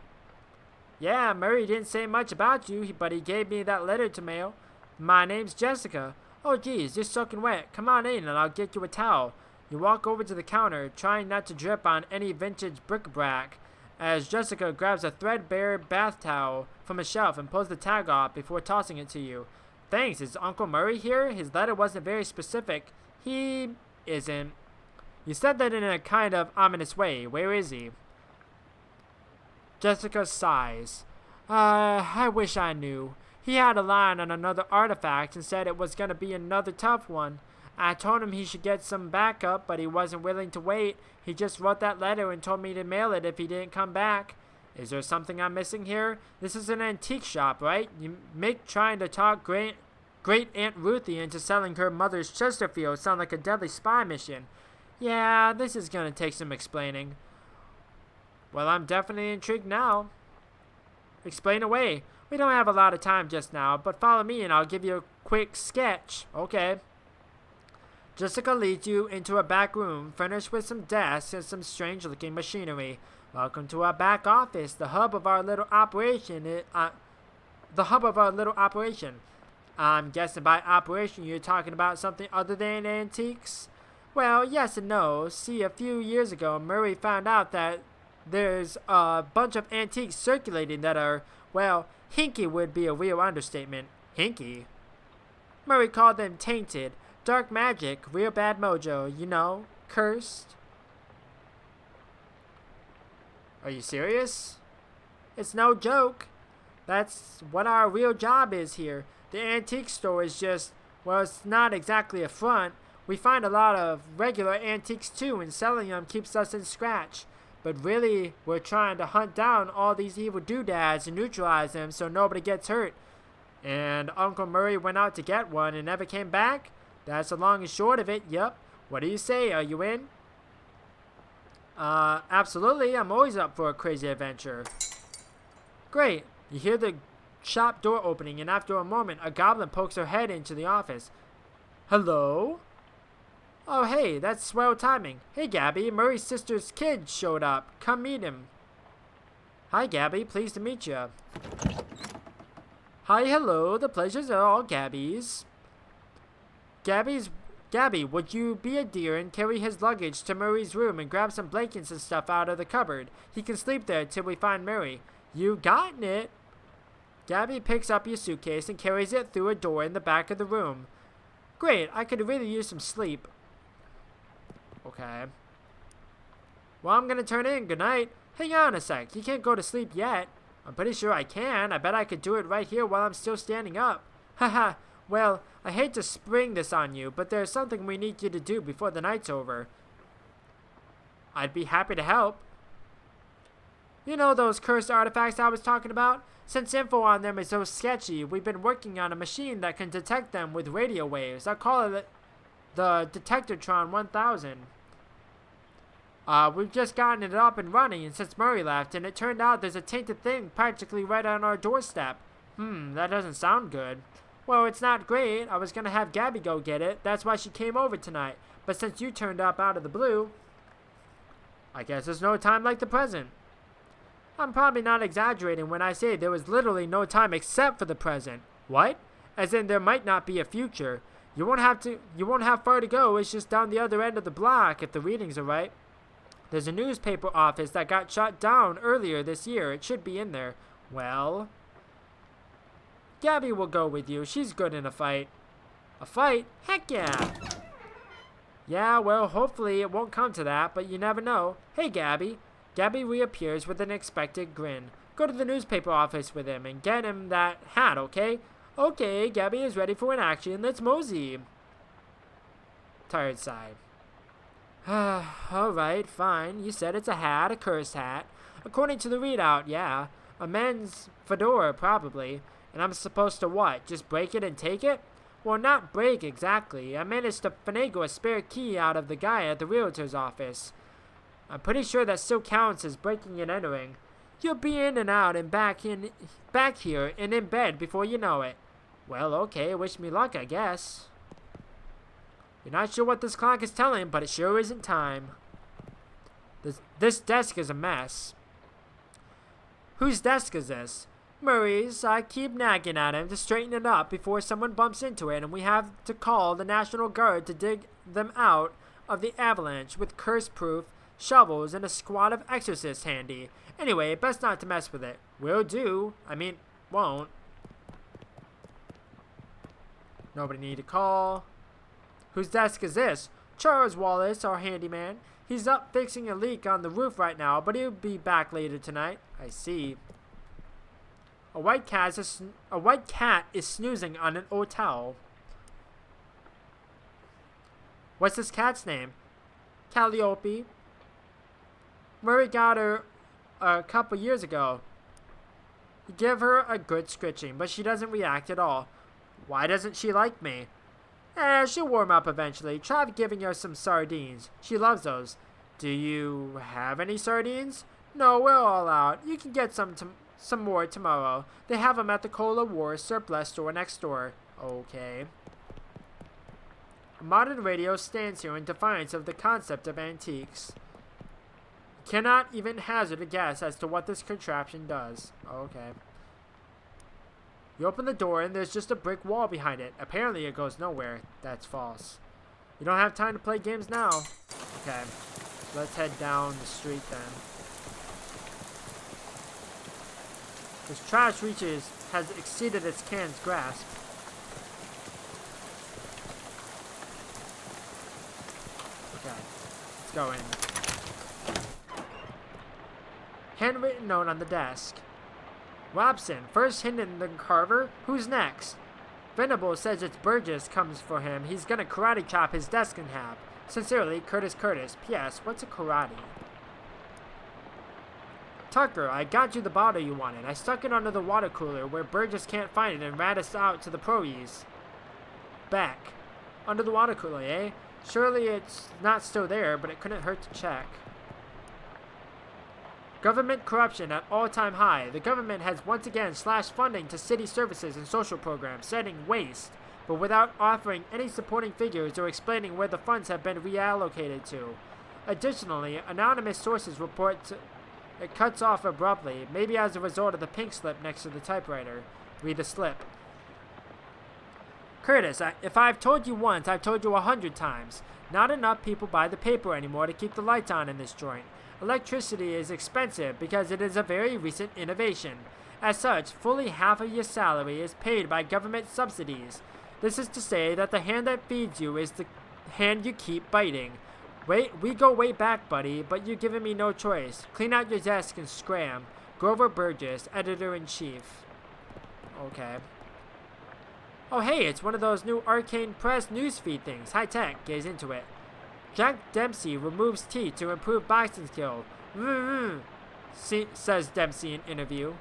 Yeah, Murray didn't say much about you, but he gave me that letter to mail. My name's Jessica. Oh, geez, you're soaking wet. Come on in, and I'll get you a towel. You walk over to the counter, trying not to drip on any vintage bric-a-brac, as Jessica grabs a threadbare bath towel from a shelf and pulls the tag off before tossing it to you. Thanks, is Uncle Murray here? His letter wasn't very specific. He isn't. You said that in a kind of ominous way. Where is he? Jessica sighs. I wish I knew. He had a line on another artifact and said it was going to be another tough one. I told him he should get some backup, but he wasn't willing to wait. He just wrote that letter and told me to mail it if he didn't come back. Is there something I'm missing here? This is an antique shop, right? You make trying to talk Great Aunt Ruthie into selling her mother's Chesterfield sound like a deadly spy mission. Yeah, this is gonna take some explaining. Well, I'm definitely intrigued now. Explain away. We don't have a lot of time just now, but follow me and I'll give you a quick sketch. Okay. Jessica leads you into a back room furnished with some desks and some strange-looking machinery. Welcome to our back office, the hub of our little operation. I'm guessing by operation you're talking about something other than antiques? Well, yes and no. See, a few years ago, Murray found out that there's a bunch of antiques circulating that are, well, hinky would be a real understatement. Hinky? Murray called them tainted. Dark magic, real bad mojo, you know, cursed. Are you serious? It's no joke. That's what our real job is here. The antique store is just, well, it's not exactly a front. We find a lot of regular antiques too, and selling them keeps us in scratch. But really, we're trying to hunt down all these evil doodads and neutralize them so nobody gets hurt. And Uncle Murray went out to get one and never came back? That's the long and short of it, yep. What do you say, are you in? Absolutely, I'm always up for a crazy adventure. Great. You hear the shop door opening, and after a moment, a goblin pokes her head into the office. Hello? Oh, hey, that's swell timing. Hey, Gabby, Murray's sister's kid showed up. Come meet him. Hi, Gabby. Pleased to meet you. Hi, hello. The pleasures are all Gabby's. Gabby, would you be a dear and carry his luggage to Murray's room and grab some blankets and stuff out of the cupboard? He can sleep there till we find Murray. You gotten it. Gabby picks up your suitcase and carries it through a door in the back of the room. Great, I could really use some sleep. Okay. Well, I'm gonna turn in. Good night. Hang on a sec. You can't go to sleep yet. I'm pretty sure I can. I bet I could do it right here while I'm still standing up. Haha. Well, I hate to spring this on you, but there's something we need you to do before the night's over. I'd be happy to help. You know those cursed artifacts I was talking about? Since info on them is so sketchy, we've been working on a machine that can detect them with radio waves. I call it the Detectortron 1000. We've just gotten it up and running since Murray left, and it turned out there's a tainted thing practically right on our doorstep. That doesn't sound good. Well, it's not great. I was gonna have Gabby go get it. That's why she came over tonight. But since you turned up out of the blue, I guess there's no time like the present. I'm probably not exaggerating when I say there was literally no time except for the present. What? As in there might not be a future. You won't have far to go. It's just down the other end of the block if the readings are right. There's a newspaper office that got shut down earlier this year. It should be in there. Well, Gabby will go with you. She's good in a fight. A fight? Heck yeah. Yeah, well, hopefully it won't come to that, but you never know. Hey, Gabby. Gabby reappears with an expected grin. Go to the newspaper office with him and get him that hat, okay? Okay, Gabby is ready for an action. Let's mosey. Tired sigh. Alright, fine. You said it's a hat, a cursed hat. According to the readout, yeah. A men's fedora, probably. And I'm supposed to what? Just break it and take it? Well, not break exactly. I managed to finagle a spare key out of the guy at the realtor's office. I'm pretty sure that still counts as breaking and entering. You'll be in and out and back here and in bed before you know it. Well, okay, wish me luck, I guess. You're not sure what this clock is telling, but it sure isn't time. This desk is a mess. Whose desk is this? Murray's. I keep nagging at him to straighten it up before someone bumps into it, and we have to call the National Guard to dig them out of the avalanche with curse-proof shovels and a squad of exorcists handy. Anyway, best not to mess with it. Will do. I mean, won't. Nobody need to call. Whose desk is this? Charles Wallace, our handyman. He's up fixing a leak on the roof right now, but he'll be back later tonight. I see. A white cat is snoozing on an old towel. What's this cat's name? Calliope. Murray got her a couple years ago. He gave her a good scritching, but she doesn't react at all. Why doesn't she like me? She'll warm up eventually. Try giving her some sardines. She loves those. Do you have any sardines? No, we're all out. You can get some more tomorrow. They have them at the Cola War surplus store next door. Okay. A modern radio stands here in defiance of the concept of antiques. Cannot even hazard a guess as to what this contraption does. Okay. You open the door and there's just a brick wall behind it. Apparently it goes nowhere. That's false. You don't have time to play games now. Okay. Let's head down the street then. This trash has exceeded its can's grasp. Okay. Let's go in. Handwritten note on the desk. Robson, first hidden the carver. Who's next? Venable says it's Burgess comes for him. He's gonna karate chop his desk in half. Sincerely, Curtis. P.S. What's a karate? Tucker, I got you the bottle you wanted. I stuck it under the water cooler where Burgess can't find it and ran us out to the Proes. Back. Under the water cooler, eh? Surely it's not still there, but it couldn't hurt to check. Government corruption at all-time high. The government has once again slashed funding to city services and social programs, citing waste, but without offering any supporting figures or explaining where the funds have been reallocated to. Additionally, anonymous sources report it cuts off abruptly, maybe as a result of the pink slip next to the typewriter. Read the slip. Curtis, if I've told you once, I've told you 100 times. Not enough people buy the paper anymore to keep the lights on in this joint. Electricity is expensive because it is a very recent innovation. As such, fully half of your salary is paid by government subsidies. This is to say that the hand that feeds you is the hand you keep biting. We go way back, buddy, but you're giving me no choice. Clean out your desk and scram. Grover Burgess, Editor-in-Chief. Okay. Oh hey, it's one of those new Arcane Press newsfeed things. High tech, gaze into it. Jack Dempsey removes teeth to improve boxing skill. Says Dempsey in interview.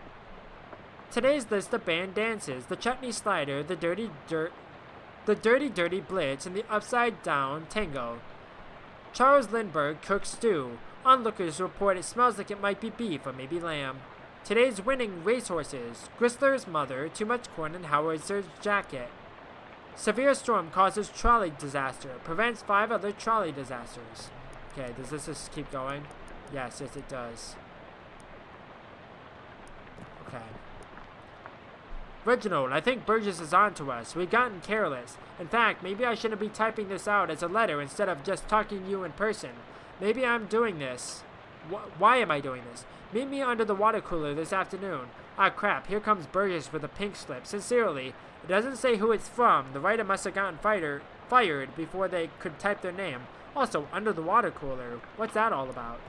Today's list of banned dances: the chutney slider, the dirty blitz, and the upside down tango. Charles Lindbergh cooks stew. Onlookers report it smells like it might be beef or maybe lamb. Today's winning racehorses: Gristler's mother, too much corn in Howitzer's jacket. Severe storm causes trolley disaster, prevents 5 other trolley disasters. Okay, does this just keep going? Yes, it does. Okay. Reginald, I think Burgess is on to us. We've gotten careless. In fact, maybe I shouldn't be typing this out as a letter instead of just talking to you in person. Maybe I'm doing this. Why am I doing this? Meet me under the water cooler this afternoon. Ah crap, here comes Burgess with a pink slip. Sincerely, it doesn't say who it's from. The writer must have gotten fired before they could type their name. Also, under the water cooler. What's that all about?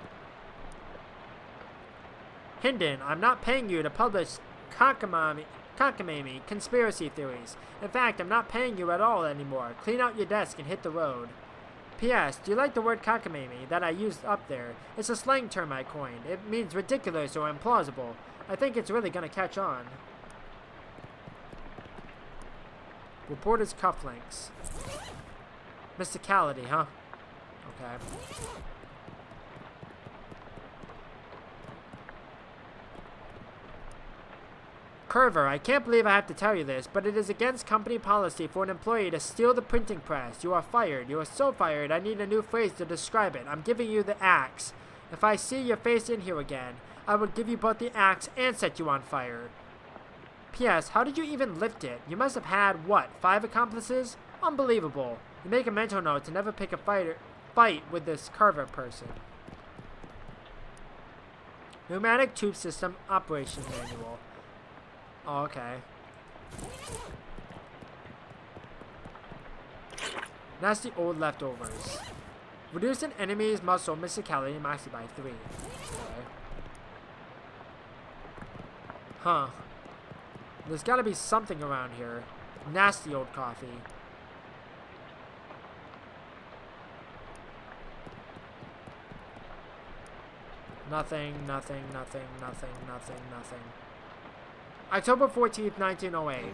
Hinden, I'm not paying you to publish cockamamie conspiracy theories. In fact, I'm not paying you at all anymore. Clean out your desk and hit the road. P.S. Do you like the word cockamamie that I used up there? It's a slang term I coined. It means ridiculous or implausible. I think it's really gonna catch on. Reporter's cufflinks. Mysticality, huh? Okay. Curver, I can't believe I have to tell you this, but it is against company policy for an employee to steal the printing press. You are fired. You are so fired, I need a new phrase to describe it. I'm giving you the axe. If I see your face in here again, I will give you both the axe and set you on fire. P.S. How did you even lift it? You must have had, what, 5 accomplices? Unbelievable. You make a mental note to never pick a fight with this Carver person. Pneumatic Tube System Operation Manual. Oh, okay. Nasty old leftovers. Reduce an enemy's muscle mysticality maxi by 3. Okay. Huh. There's gotta be something around here. Nasty old coffee. Nothing. October 14th, 1908.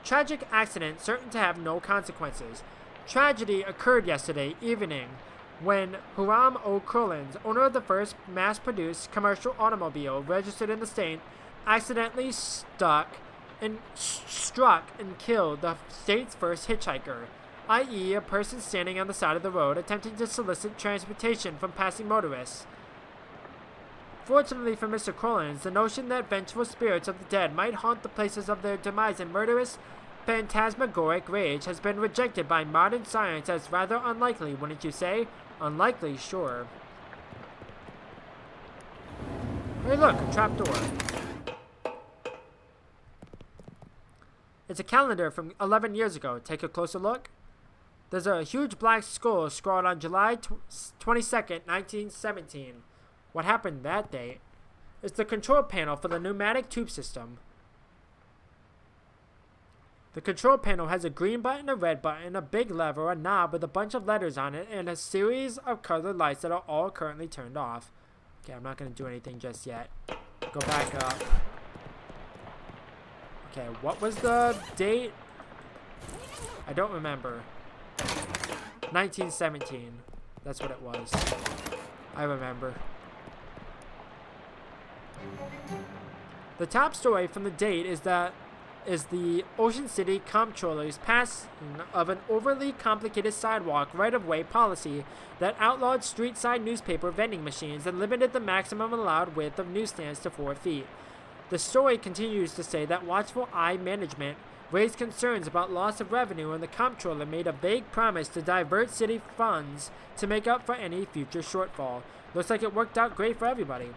Tragic accident certain to have no consequences. Tragedy occurred yesterday evening when Hiram O. Collins, owner of the first mass-produced commercial automobile registered in the state, accidentally struck and killed the state's first hitchhiker, i.e. a person standing on the side of the road attempting to solicit transportation from passing motorists. Fortunately for Mr. Collins, the notion that vengeful spirits of the dead might haunt the places of their demise in murderous, phantasmagoric rage has been rejected by modern science as rather unlikely, wouldn't you say? Unlikely, sure. Hey look, a trapdoor. It's a calendar from 11 years ago. Take a closer look. There's a huge black skull scrawled on July 22nd, 1917. What happened that day? It's the control panel for the pneumatic tube system. The control panel has a green button, a red button, a big lever, a knob with a bunch of letters on it, and a series of colored lights that are all currently turned off. Okay, I'm not going to do anything just yet. Go back up. Okay, what was the date? I don't remember. 1917. That's what it was. I remember. The top story from the date is the Ocean City Comptroller's passing of an overly complicated sidewalk right-of-way policy that outlawed street-side newspaper vending machines and limited the maximum allowed width of newsstands to 4 feet. The story continues to say that watchful eye management raised concerns about loss of revenue, and the comptroller made a vague promise to divert city funds to make up for any future shortfall. Looks like it worked out great for everybody.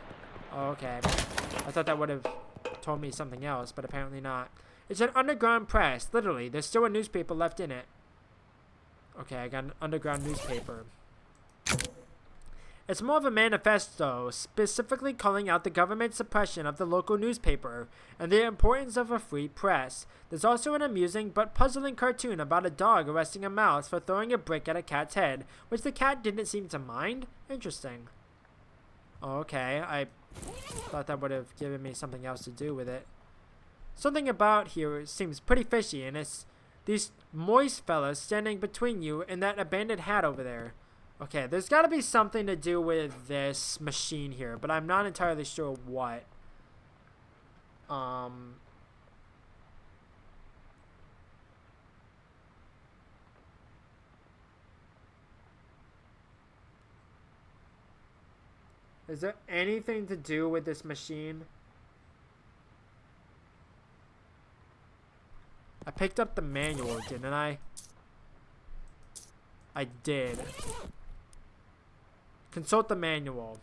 Okay. I thought that would have told me something else, but apparently not. It's an underground press. Literally, there's still a newspaper left in it. Okay, I got an underground newspaper. It's more of a manifesto, specifically calling out the government's suppression of the local newspaper and the importance of a free press. There's also an amusing but puzzling cartoon about a dog arresting a mouse for throwing a brick at a cat's head, which the cat didn't seem to mind. Interesting. Okay, I thought that would have given me something else to do with it. Something about here seems pretty fishy, and it's these moist fellas standing between you and that abandoned hat over there. Okay, there's got to be something to do with this machine here, but I'm not entirely sure what. Is there anything to do with this machine? I picked up the manual, didn't I? I did. Consult the manual.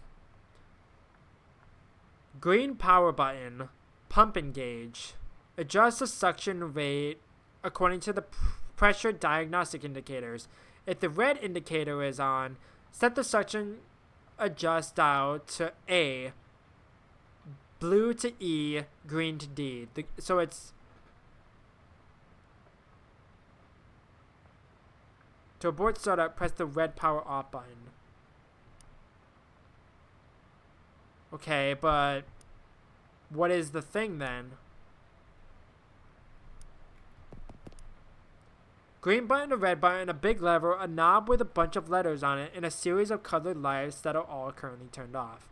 Green power button. Pump engage. Adjust the suction rate according to the pressure diagnostic indicators. If the red indicator is on, set the suction adjust dial to A. Blue to E. Green to D. So it's... To abort startup, press the red power off button. Okay, but what is the thing then? Green button, a red button, a big lever, a knob with a bunch of letters on it, and a series of colored lights that are all currently turned off.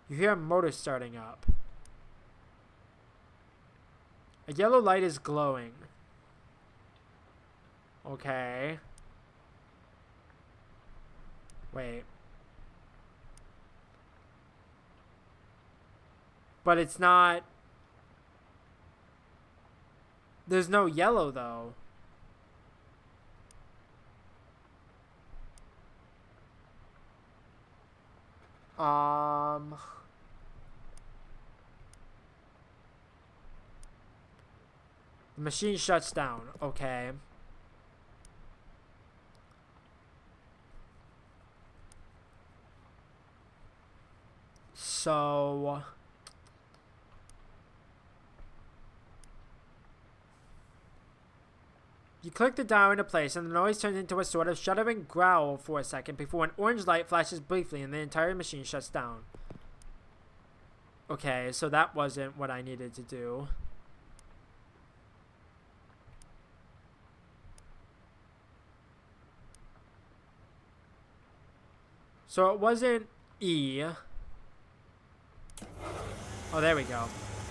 You hear a motor starting up. A yellow light is glowing. Okay. Wait. But it's not... There's no yellow, though. The machine shuts down. Okay. So... You click the dial into place, and the noise turns into a sort of shuddering growl for a second before an orange light flashes briefly and the entire machine shuts down. Okay, so that wasn't what I needed to do. So it wasn't E. Oh, there we go.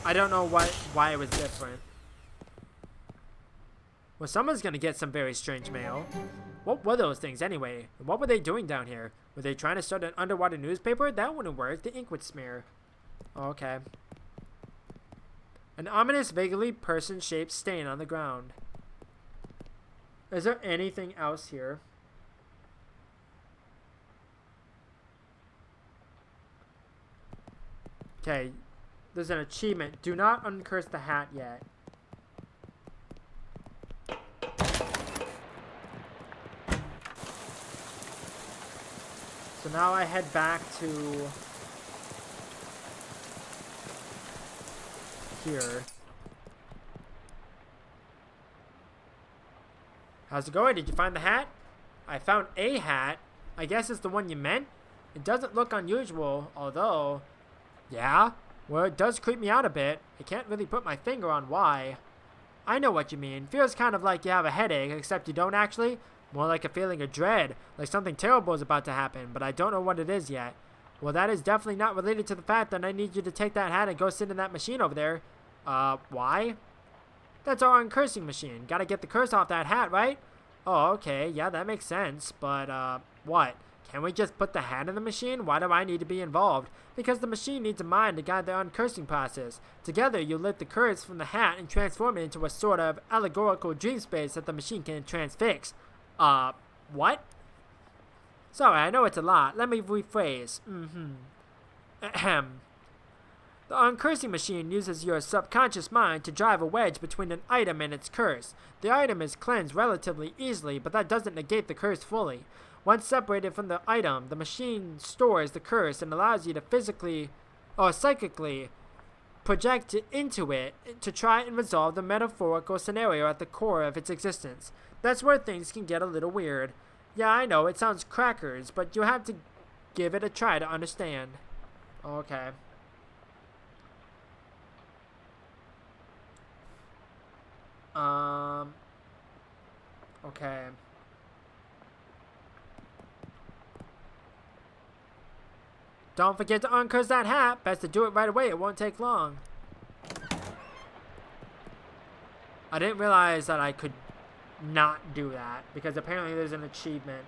I don't know why it was different. Well, someone's gonna get some very strange mail. What were those things anyway? And what were they doing down here? Were they trying to start an underwater newspaper? That wouldn't work. The ink would smear. Oh, okay. An ominous, vaguely person-shaped stain on the ground. Is there anything else here? Okay. There's an achievement. Do not uncurse the hat yet. So now I head back to here. How's it going? Did you find the hat? I found a hat. I guess it's the one you meant. It doesn't look unusual, although... Yeah? Well, it does creep me out a bit. I can't really put my finger on why. I know what you mean. Feels kind of like you have a headache, except you don't actually. More like a feeling of dread, like something terrible is about to happen, but I don't know what it is yet. Well, that is definitely not related to the fact that I need you to take that hat and go sit in that machine over there. Why? That's our uncursing machine. Gotta get the curse off that hat, right? Oh, okay. Yeah, that makes sense. But, what? Can we just put the hat in the machine? Why do I need to be involved? Because the machine needs a mind to guide the uncursing process. Together, you lift the curse from the hat and transform it into a sort of allegorical dream space that the machine can transfix. What? Sorry, I know it's a lot. Let me rephrase. Ahem. The uncursing machine uses your subconscious mind to drive a wedge between an item and its curse. The item is cleansed relatively easily, but that doesn't negate the curse fully. Once separated from the item, the machine stores the curse and allows you to physically or psychically project into it to try and resolve the metaphorical scenario at the core of its existence. That's where things can get a little weird. Yeah, I know, it sounds crackers, but you have to give it a try to understand. Okay. Okay. Don't forget to uncurse that hat. Best to do it right away. It won't take long. I didn't realize that I could not do that because apparently there's an achievement.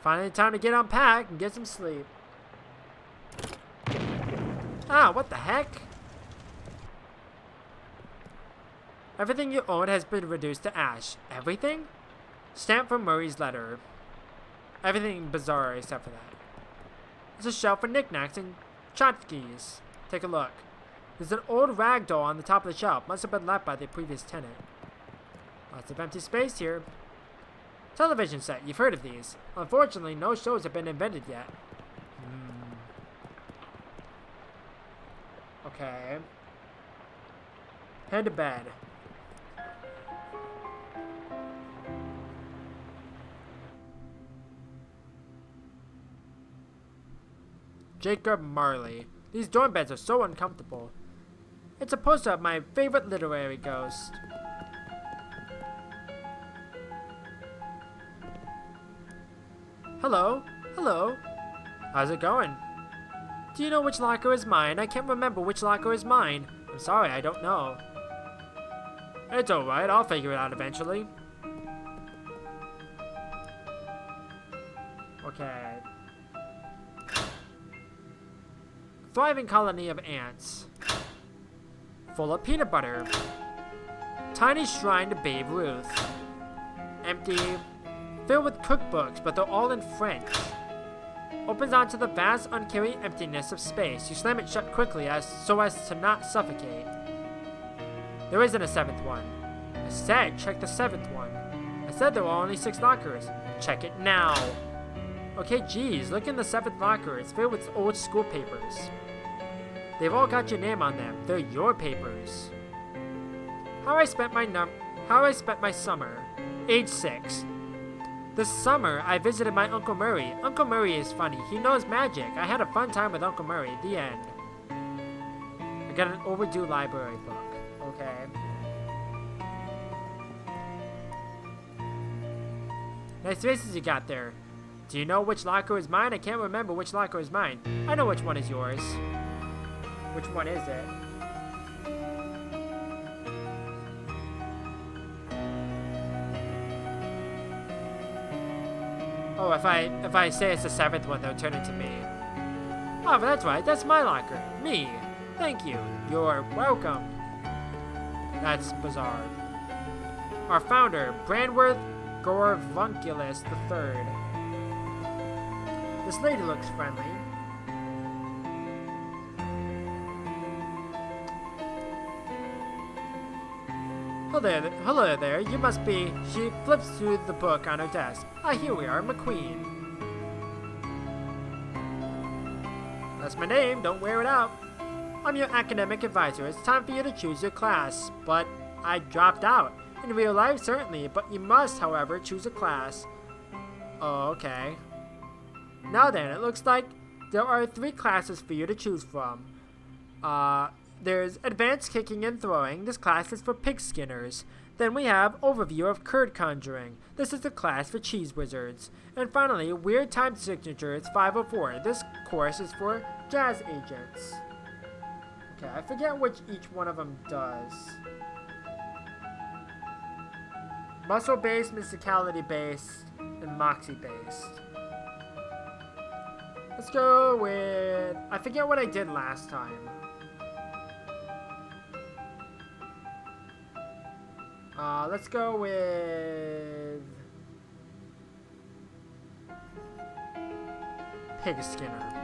Finally time to get unpacked and get some sleep. Ah, what the heck? Everything you own has been reduced to ash. Everything? Stamp from Murray's letter. Everything bizarre except for that. There's a shelf for knickknacks and tchotchkes. Take a look. There's an old rag doll on the top of the shelf. Must have been left by the previous tenant. Lots of empty space here. Television set. You've heard of these. Unfortunately, no shows have been invented yet. Okay. Head to bed. Jacob Marley. These dorm beds are so uncomfortable. It's a poster of my favorite literary ghost. Hello? Hello? How's it going? Do you know which locker is mine? I can't remember which locker is mine. I'm sorry, I don't know. It's alright, I'll figure it out eventually. Okay. Thriving colony of ants. Full of peanut butter. Tiny shrine to Babe Ruth. Empty. Filled with cookbooks, but they're all in French. Opens onto the vast, uncaring emptiness of space. You slam it shut quickly so as to not suffocate. There isn't a seventh one. I said check the seventh one. I said there were only 6 lockers. Check it now. Okay, geez, look in the 7th locker. It's filled with old school papers. They've all got your name on them. They're your papers. How I spent my summer. Age 6. This summer, I visited my Uncle Murray. Uncle Murray is funny. He knows magic. I had a fun time with Uncle Murray. The end. I got an overdue library book. Okay. Nice faces you got there. Do you know which locker is mine? I can't remember which locker is mine. I know which one is yours. Which one is it? Oh, if I say it's the 7th one, they'll turn it to me. Oh, but that's right. That's my locker. Me. Thank you. You're welcome. That's bizarre. Our founder, Brandworth Gorvunculus III. This lady looks friendly. Hello there, you must be... She flips through the book on her desk. Ah, here we are, McQueen. That's my name, don't wear it out. I'm your academic advisor. It's time for you to choose your class. But I dropped out. In real life, certainly, but you must, however, choose a class. Oh, okay. Now then, it looks like there are 3 classes for you to choose from. There's Advanced Kicking and Throwing. This class is for pig skinners. Then we have Overview of Curd Conjuring. This is the class for cheese wizards. And finally, Weird Time Signatures 504. This course is for jazz agents. Okay, I forget which each one of them does. Muscle-based, musicality-based, and moxie-based. Let's go with... I forget what I did last time. Let's go with... Pig Skinner.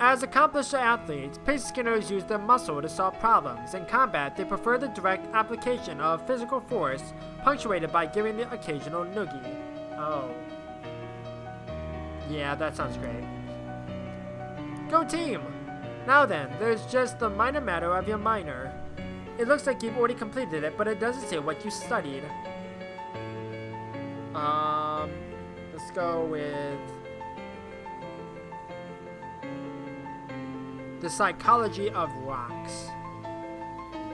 As accomplished athletes, pig skinners use their muscle to solve problems. In combat, they prefer the direct application of physical force, punctuated by giving the occasional noogie. Oh. Yeah, that sounds great. Go team! Now then, there's just the minor matter of your minor. It looks like you've already completed it, but it doesn't say what you studied. Let's go with... The psychology of rocks.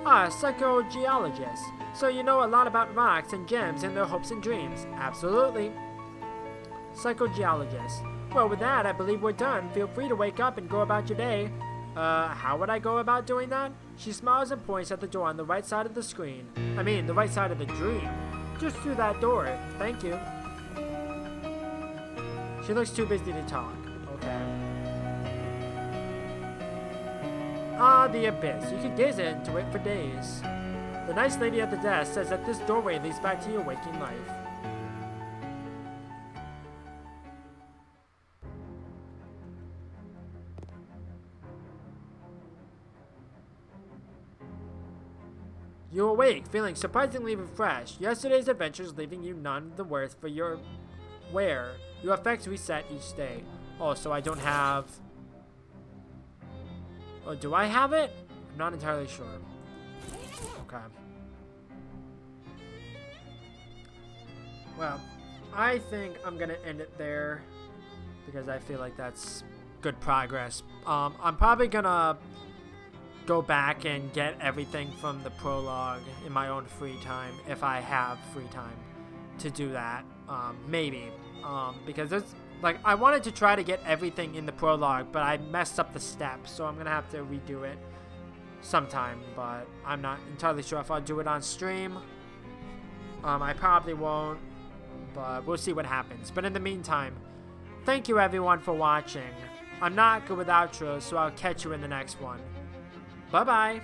Psychogeologist. So you know a lot about rocks and gems and their hopes and dreams. Absolutely. Psychogeologist. Well, with that, I believe we're done. Feel free to wake up and go about your day. How would I go about doing that? She smiles and points at the door on the right side of the screen. I mean, the right side of the dream. Just through that door. Thank you. She looks too busy to talk. Okay. The abyss. You could gaze into it for days. The nice lady at the desk says that this doorway leads back to your waking life. You awake, feeling surprisingly refreshed. Yesterday's adventures leaving you none the worse for your wear. Your effects reset each day. Oh, so I don't have... Oh, do I have it? I'm not entirely sure. Okay. Well, I think I'm gonna end it there because I feel like that's good progress. I'm probably gonna go back and get everything from the prologue in my own free time if I have free time to do that. Maybe. Because it's like I wanted to try to get everything in the prologue, but I messed up the steps, so I'm gonna have to redo it sometime, but I'm not entirely sure if I'll do it on stream. I probably won't, but we'll see what happens. But in the meantime, thank you everyone for watching. I'm not good with outros, so I'll catch you in the next one. Bye-bye.